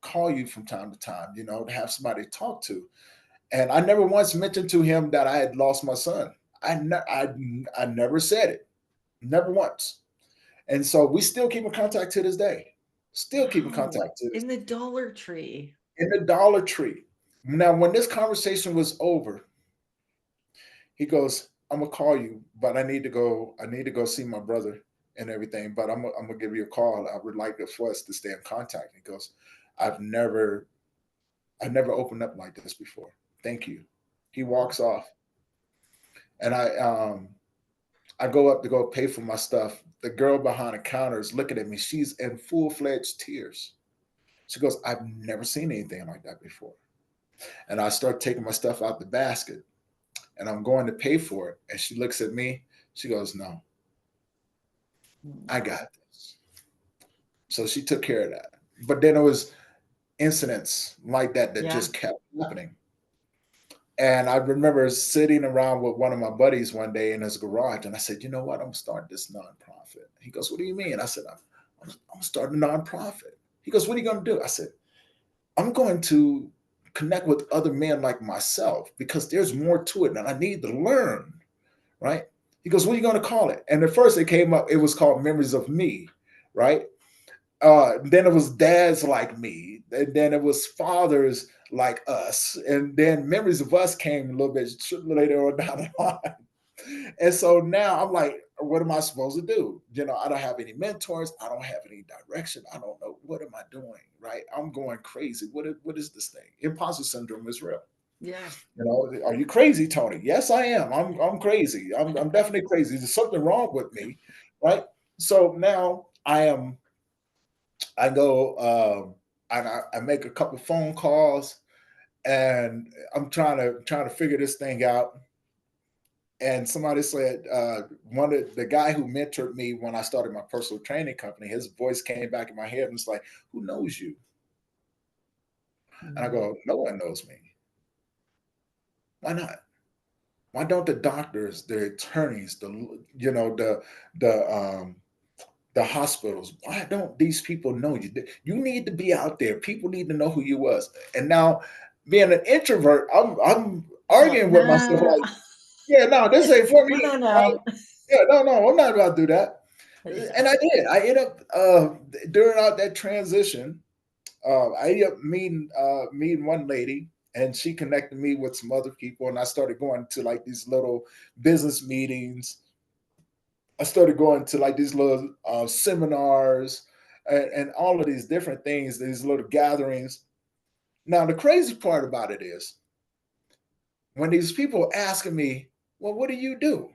call you from time to time, to have somebody to talk to? And I never once mentioned to him that I had lost my son. I never said it, never once. And so we still keep in contact to this day. Still keep in Wow. contact to this In the Dollar Tree. in the Dollar Tree. Now, when this conversation was over, he goes, "I'm gonna call you, but I need to go. I need to go see my brother and everything. But I'm gonna give you a call. I would like for us to stay in contact." He goes, "I've never opened up like this before. Thank you." He walks off, and I go up to go pay for my stuff. The girl behind the counter is looking at me. She's in full-fledged tears. She goes, I've never seen anything like that before. And I start taking my stuff out the basket and I'm going to pay for it. And she looks at me. She goes, no, I got this. So she took care of that. But then it was incidents like that that Yeah. just kept happening. And I remember sitting around with one of my buddies one day in his garage, and I said, "You know what? I'm gonna start this nonprofit." He goes, "What do you mean?" I said, "I'm starting a nonprofit." He goes, "What are you going to do?" I said, "I'm going to connect with other men like myself because there's more to it, and I need to learn." Right? He goes, "What are you going to call it?" And at first, it came up. It was called Memories of Me. Right? Then it was dads like me, and then it was fathers like us, and then memories of us came a little bit later on down the line. And so now I'm like, what am I supposed to do? I don't have any mentors, I don't have any direction, I don't know what am I doing, right? I'm going crazy. What is this thing? Imposter syndrome is real. Yeah. Are you crazy, Tony? Yes, I am. I'm crazy. I'm definitely crazy. There's something wrong with me, right? So now I go and I make a couple phone calls and I'm trying to figure this thing out. And somebody said one of the guy who mentored me when I started my personal training company, his voice came back in my head and was like, "Who knows you?" And I Mm. go, "No one knows me. Why not? Why don't the doctors, the attorneys, the the hospitals, why don't these people know you? You need to be out there. People need to know who you was." And now, being an introvert, I'm Like, arguing with myself nah. like, yeah, no, this ain't for No, me, no, right? no. Yeah, no, no, I'm not about to do that. Yeah. And I did. I ended up during out that transition. I ended up meeting one lady, and she connected me with some other people, and I started going to like these little business meetings. I started going to like these little seminars and all of these different things, these little gatherings. Now, the crazy part about it is when these people asking me, "Well, what do you do?"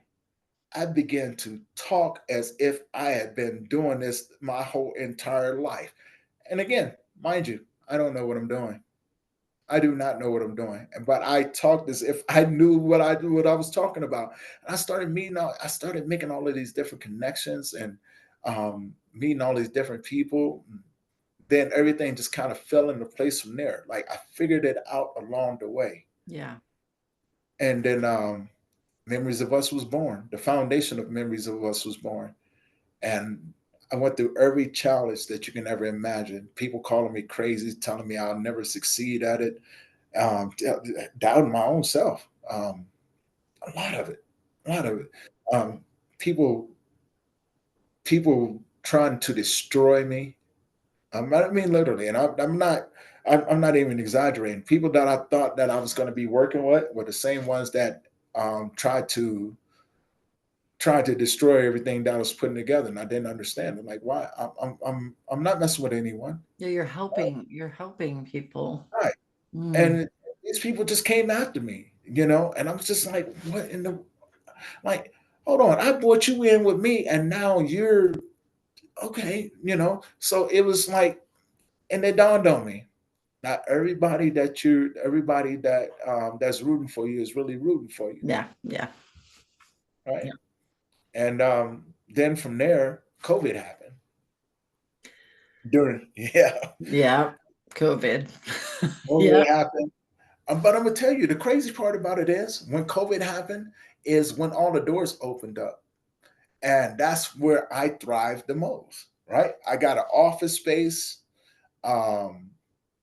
I began to talk as if I had been doing this my whole entire life. And again, mind you, I don't know what I'm doing. I do not know what I'm doing. But I talked as if I knew what I was talking about. And I started making all of these different connections and meeting all these different people. Then everything just kind of fell into place from there. Like I figured it out along the way. Yeah. And then Memories of Us was born. The foundation of Memories of Us was born. And I went through every challenge that you can ever imagine. People calling me crazy, telling me I'll never succeed at it, doubting my own self. A lot of it, a lot of it. Um, people, people trying to destroy me. I mean, literally, and I'm not. I'm not even exaggerating. People that I thought that I was going to be working with were the same ones that tried to destroy everything that I was putting together, and I didn't understand. I'm like, why? I'm not messing with anyone. Yeah, you're helping people. Right. Mm. And these people just came after me, and I was just like, what in the like, hold on, I brought you in with me and now you're okay. So it was like, and it dawned on me. Not everybody that that's rooting for you is really rooting for you, Yeah, yeah, right? yeah, And then from there, COVID happened. During yeah, yeah. COVID. COVID Yep. happened. But I'm gonna tell you, the crazy part about it is when COVID happened is when all the doors opened up. And that's where I thrive the most, right? I got an office space. Um,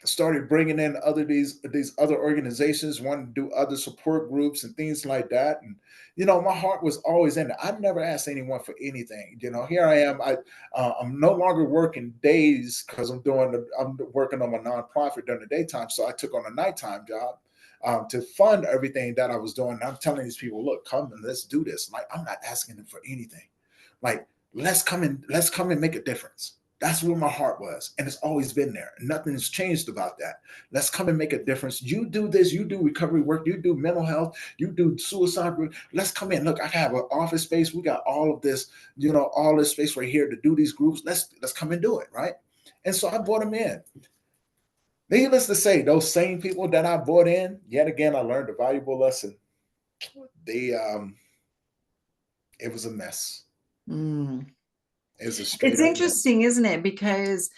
Started bringing in these other organizations, wanted to do other support groups and things like that. And my heart was always in it. I never asked anyone for anything. Here I am. I'm no longer working days because I'm working on my nonprofit during the daytime. So I took on a nighttime job to fund everything that I was doing. And I'm telling these people, look, come and let's do this. Like I'm not asking them for anything. Like let's come and make a difference. That's where my heart was. And it's always been there. Nothing has changed about that. Let's come and make a difference. You do this, you do recovery work, you do mental health, you do suicide. Let's come in. Look, I have an office space. We got all of this, all this space right here to do these groups. Let's come and do it, right? And so I brought them in. Needless to say, those same people that I brought in, yet again, I learned a valuable lesson. It was a mess. Mm. It's a straight It's up mess. interesting, isn't it? Because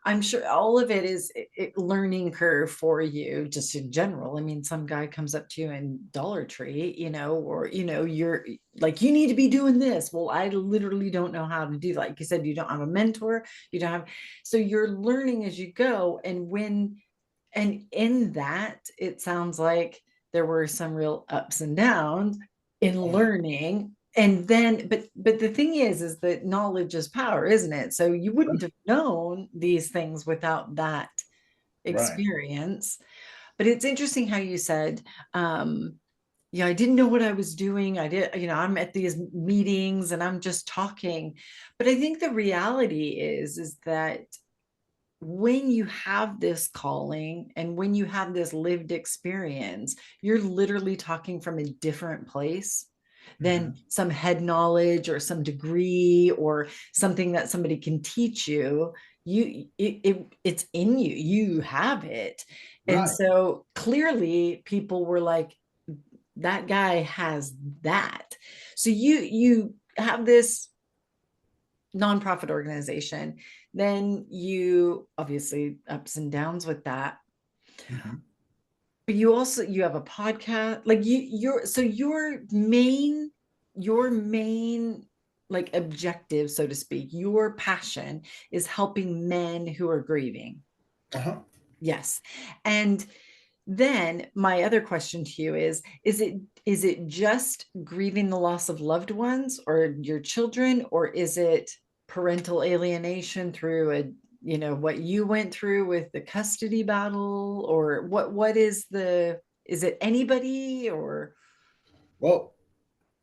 I'm sure all of it is learning curve for you, just in general. I mean, some guy comes up to you in Dollar Tree, or you're like, you need to be doing this. Well, I literally don't know how to do that. Like you said, you don't have a mentor, you don't have, so you're learning as you go. And in that, it sounds like there were some real ups and downs in learning. And then, but the thing is that knowledge is power, isn't it? So you wouldn't have known these things without that Right. experience. But it's interesting how you said, yeah, I didn't know what I was doing. I'm at these meetings and I'm just talking. But I think the reality is that when you have this calling and when you have this lived experience, you're literally talking from a different place than some head knowledge or some degree or something that somebody can teach you. It's in you, you have it. And Right. so clearly people were like, that guy has that. So you have this nonprofit organization, then you obviously ups and downs with that. But you have a podcast, like your main like objective, so to speak, your passion is helping men who are grieving. Yes. And then my other question to you is it just grieving the loss of loved ones or your children, or is it parental alienation through what you went through with the custody battle, or what is it anybody, or? Well,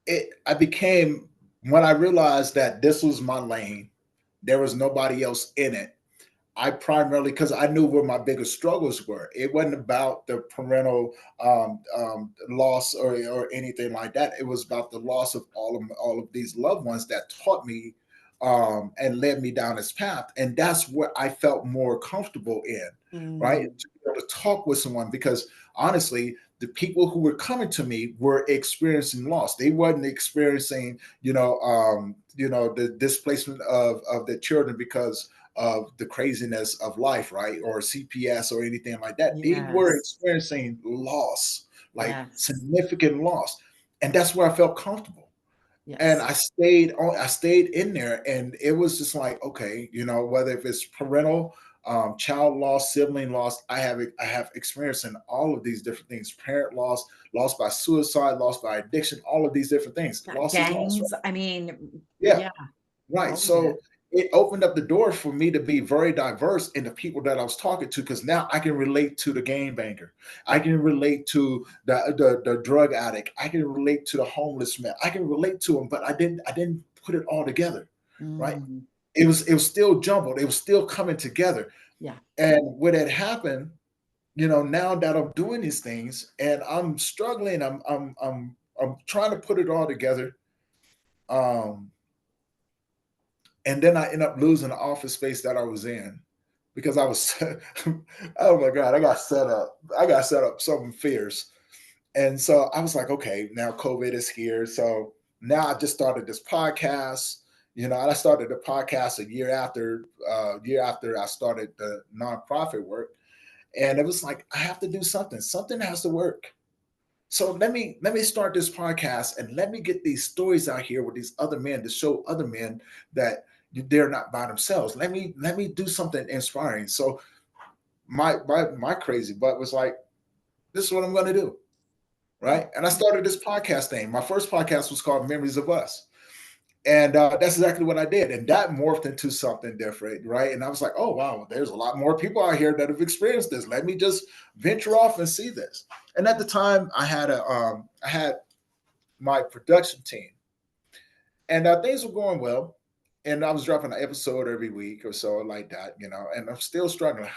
when I realized that this was my lane, there was nobody else in it. I primarily, because I knew where my biggest struggles were. It wasn't about the parental loss or anything like that. It was about the loss of all of these loved ones that taught me and led me down this path. And that's where I felt more comfortable in, right? To be able to talk with someone, because honestly, the people who were coming to me were experiencing loss. They wasn't experiencing, the displacement of their children because of the craziness of life, right? Or CPS or anything like that. They were Yes. experiencing loss, like Yes. significant loss. And that's where I felt comfortable. And Yes. I stayed in there, and it was just like, okay, whether if it's parental, child loss, sibling loss, I have experience in all of these different things: parent loss, loss by suicide, loss by addiction, all of these different things. Loss is loss, Gangs, right? I mean, Yeah, yeah, right. all of it. So it opened up the door for me to be very diverse in the people that I was talking to, because now I can relate to the game banker. I can relate to the drug addict. I can relate to the homeless man. I can relate to them, but I didn't put it all together, right? It was still jumbled. It was still coming together. Yeah. And when it happened, now that I'm doing these things and I'm struggling, I'm trying to put it all together. And then I end up losing the office space that I was in, because I was oh my God, I got set up something fierce. And so I was like, okay, now COVID is here. So now I just started this podcast, and I started the podcast a year after I started the nonprofit work. And it was like, I have to do something. Something has to work. So let me start this podcast, and let me get these stories out here with these other men to show other men that they're not by themselves. Let me do something inspiring. So my crazy butt was like, this is what I'm going to do, right? And I started this podcast thing. My first podcast was called Memories of Us. And that's exactly what I did. And that morphed into something different, right? And I was like, oh, wow, there's a lot more people out here that have experienced this. Let me just venture off and see this. And at the time, I had my production team, and things were going well. and I was dropping an episode every week or so like that, and I'm still struggling.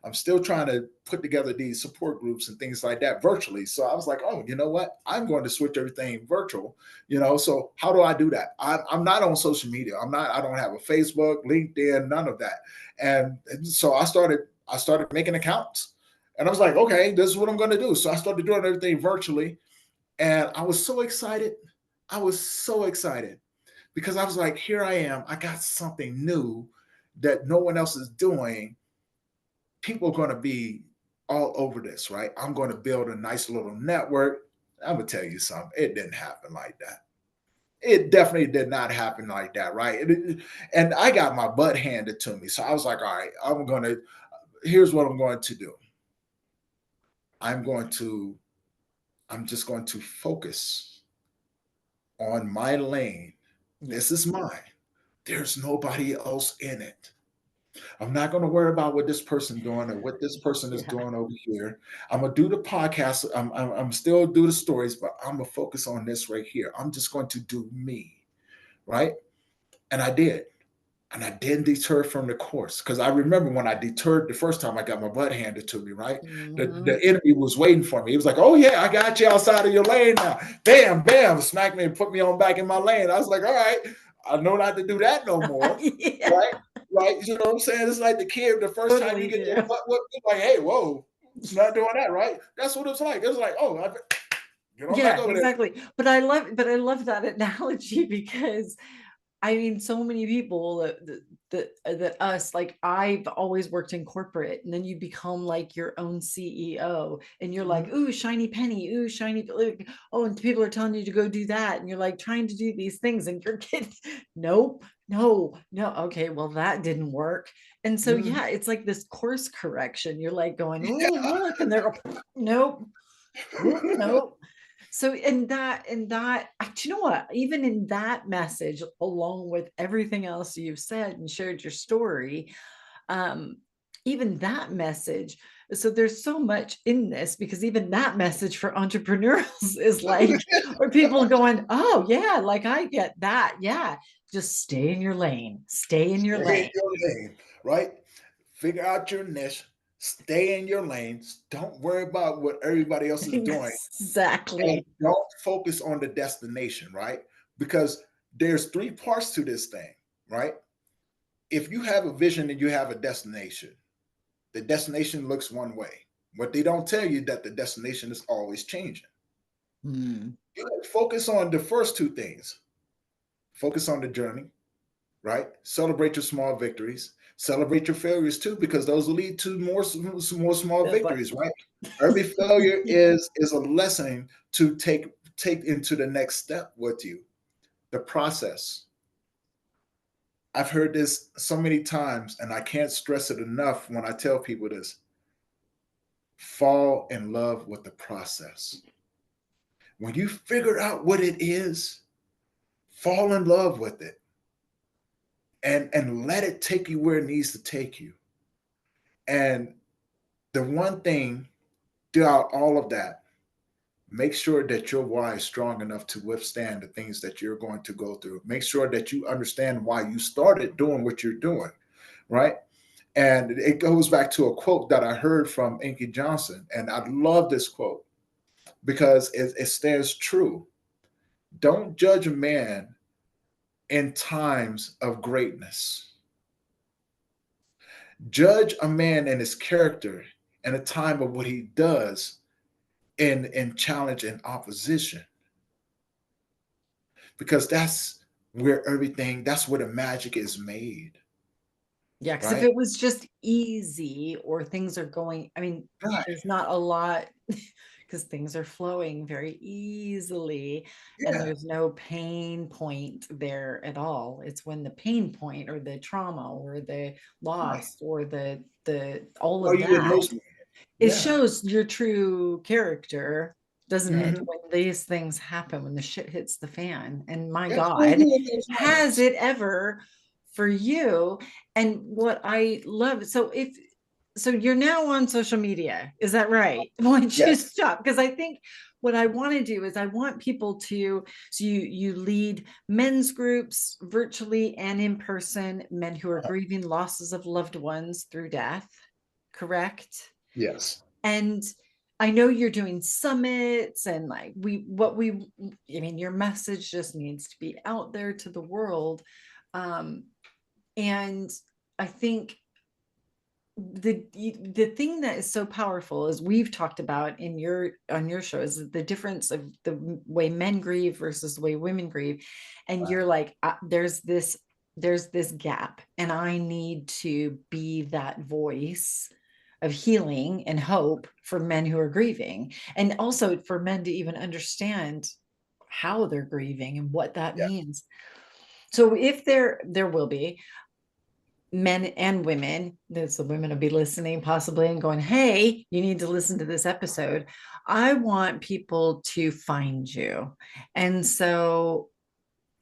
I'm still trying to put together these support groups and things like that virtually. So I was like, oh, you know what? I'm going to switch everything virtual, So how do I do that? I'm not on social media. I don't have a Facebook, LinkedIn, none of that. And so I started making accounts, and I was like, okay, this is what I'm going to do. So I started doing everything virtually, and I was so excited. I was so excited because I was like, here I am. I got something new that no one else is doing. People are going to be all over this, right? I'm going to build a nice little network. I'm going to tell you something. It didn't happen like that. It definitely did not happen like that, right? And I got my butt handed to me. So I was like, all right, here's what I'm going to do. I'm just going to focus on my lane. This is mine. There's nobody else in it. I'm not going to worry about what this person doing or what this person is doing over here. I'm gonna do the podcast. I'm still do the stories, but I'm gonna focus on this right here. I'm just going to do me, right? And I did. And I didn't deter from the course, because I remember when I deterred the first time, I got my butt handed to me, right? The enemy was waiting for me. He was like, oh, yeah, I got you outside of your lane now. Bam, bam, smack me and put me on back in my lane. I was like, all right, I know not to do that no more, Yeah, right? Right? You know what I'm saying? It's like the kid, the first time you totally get do. your butt whooped, it's like, hey, whoa, it's not doing that, right? That's what it's like. It's like, oh, get on back Yeah, over there. exactly. But I love that analogy because I mean, so many people that us, like I've always worked in corporate, and then you become like your own CEO, and you're like, Mhm. ooh, shiny penny, ooh, shiny, oh, and people are telling you to go do that, and you're like trying to do these things, and your kids, nope, no, no, okay, well that didn't work, and so Mhm. yeah, it's like this course correction. You're like going, oh, look, and they're, nope, nope. So in that, do you know what? Even in that message, along with everything else you've said and shared your story, um, even that message. So there's so much in this, because even that message for entrepreneurs is like, or people going, oh yeah, like I get that. Yeah. Just stay in your lane. Stay in your Stay in lane. your lane, right? Figure out your niche. Stay in your lanes. Don't worry about what everybody else is doing, and Exactly. don't focus on the destination, right? Because there's three parts to this thing, right? If you have a vision and you have a destination, the destination looks one way. What they don't tell you that the destination is always changing. Hmm. You focus on the first two things. Focus on the journey, right? Celebrate your small victories. Celebrate your failures too, because those will lead to more small Yeah, but victories, right? Every failure is a lesson to take into the next step with you. The process. I've heard this so many times, and I can't stress it enough when I tell people this. Fall in love with the process. When you figure out what it is, fall in love with it, and let it take you where it needs to take you. And the one thing throughout all of that, make sure that your why is strong enough to withstand the things that you're going to go through. Make sure that you understand why you started doing what you're doing, right? And it goes back to a quote that I heard from Inky Johnson. And I love this quote because it stands true. Don't judge a man in times of greatness. Judge a man and his character in a time of what he does in challenge and opposition, because that's where the magic is made, yeah, because if right? it was just easy, or things are going, I mean, Right. there's not a lot, because things are flowing very easily, and Yeah. there's no pain point there at all. It's when the pain point, or the trauma, or the Right. loss, or the all Are of you in that, those? it Yeah. shows your true character, doesn't it? Hmm. When these things happen, when the shit hits the fan. And my Yes. Are God, you in those has moments? it ever for you? And what I love, so if so you're now on social media, is that right? Once you Yes. stop, because I think what I want to do is I want people to, so you lead men's groups virtually and in person, men who are grieving losses of loved ones through death, correct? Yes. And I know you're doing summits and like I mean, your message just needs to be out there to the world. Um, and I think the thing that is so powerful, as we've talked about in your on your show, is the difference of the way men grieve versus the way women grieve. And Right. you're like, there's this gap, and I need to be that voice of healing and hope for men who are grieving, and also for men to even understand how they're grieving and what that Yeah. means. So if there will be men and women, there's the women will be listening possibly and going, hey, you need to listen to this episode. I want people to find you. And so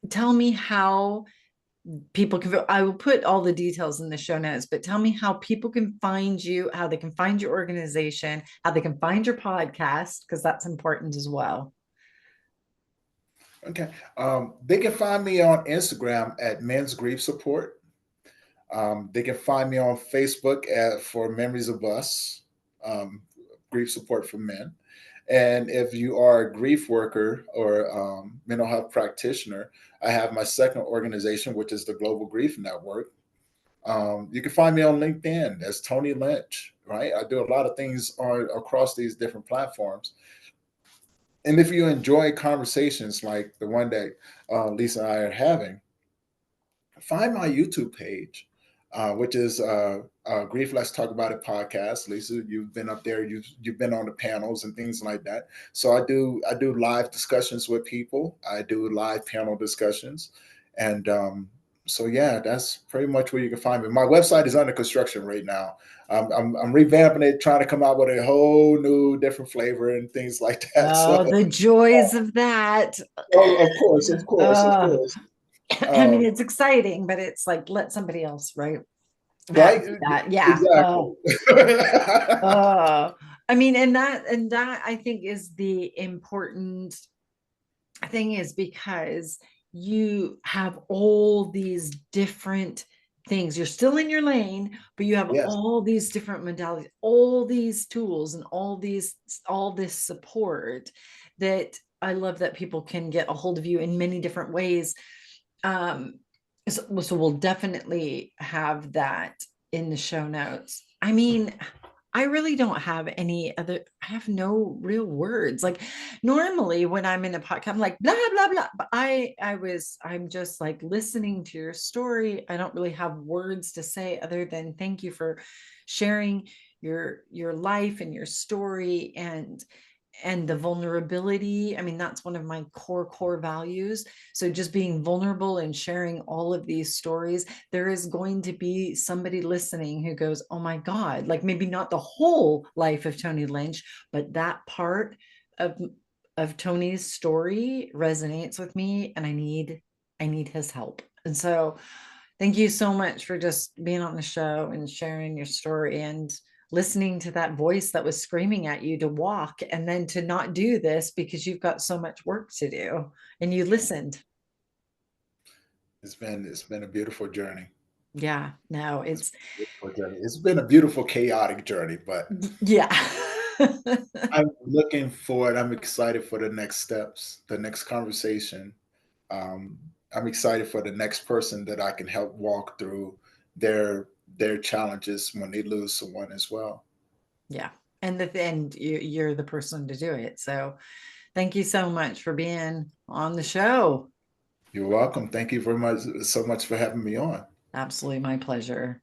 tell me how people can, I will put all the details in the show notes, but tell me how people can find you, how they can find your organization, how they can find your podcast, because that's important as well. Okay. They can find me on Instagram at Men's Grief Support. They can find me on Facebook for Memories of Us, um, grief support for men. And if you are a grief worker or mental health practitioner, I have my second organization, which is the Global Grief Network. You can find me on LinkedIn as Tony Lynch, right? I do a lot of things across these different platforms. And if you enjoy conversations like the one that Lisa and I are having, find my YouTube page, which is Grief Let's Talk About It podcast. Lisa, you've been up there, you've been on the panels and things like that. So I do live discussions with people. I do live panel discussions, and so yeah, that's pretty much where you can find me. My website is under construction right now. I'm revamping it, trying to come out with a whole new, different flavor and things like that. Oh, So, the joys of that. oh, of course, of course, of uh, course. I mean, Um, it's exciting, but it's like, let somebody else, right? right? Do that. Yeah. Exactly. I mean, and that I think is the important thing, is because you have all these different things. You're still in your lane, but you have Yes. all these different modalities, all these tools, and all this support that I love that people can get a hold of you in many different ways. Um, so we'll definitely have that in the show notes. I mean, I really don't have any other, I have no real words. Like normally when I'm in a podcast, I'm like, blah, blah, blah. But I'm just like listening to your story. I don't really have words to say other than thank you for sharing your life and your story, and the vulnerability. I mean, that's one of my core values. So just being vulnerable and sharing all of these stories, there is going to be somebody listening who goes, oh my God, like maybe not the whole life of Tony Lynch, but that part of Tony's story resonates with me, and I need his help. And so thank you so much for just being on the show and sharing your story, and listening to that voice that was screaming at you to walk and then to not do this because you've got so much work to do, and you listened. It's been a beautiful journey. Yeah, no, It's it's, been a beautiful journey. It's been a beautiful, chaotic journey, but yeah. I'm looking forward. I'm excited for the next steps, the next conversation. Um, I'm excited for the next person that I can help walk through their their challenges when they lose someone as well. Yeah. And you're the person to do it. So thank you so much for being on the show. You're welcome. Thank you very much so much for having me on. Absolutely my pleasure.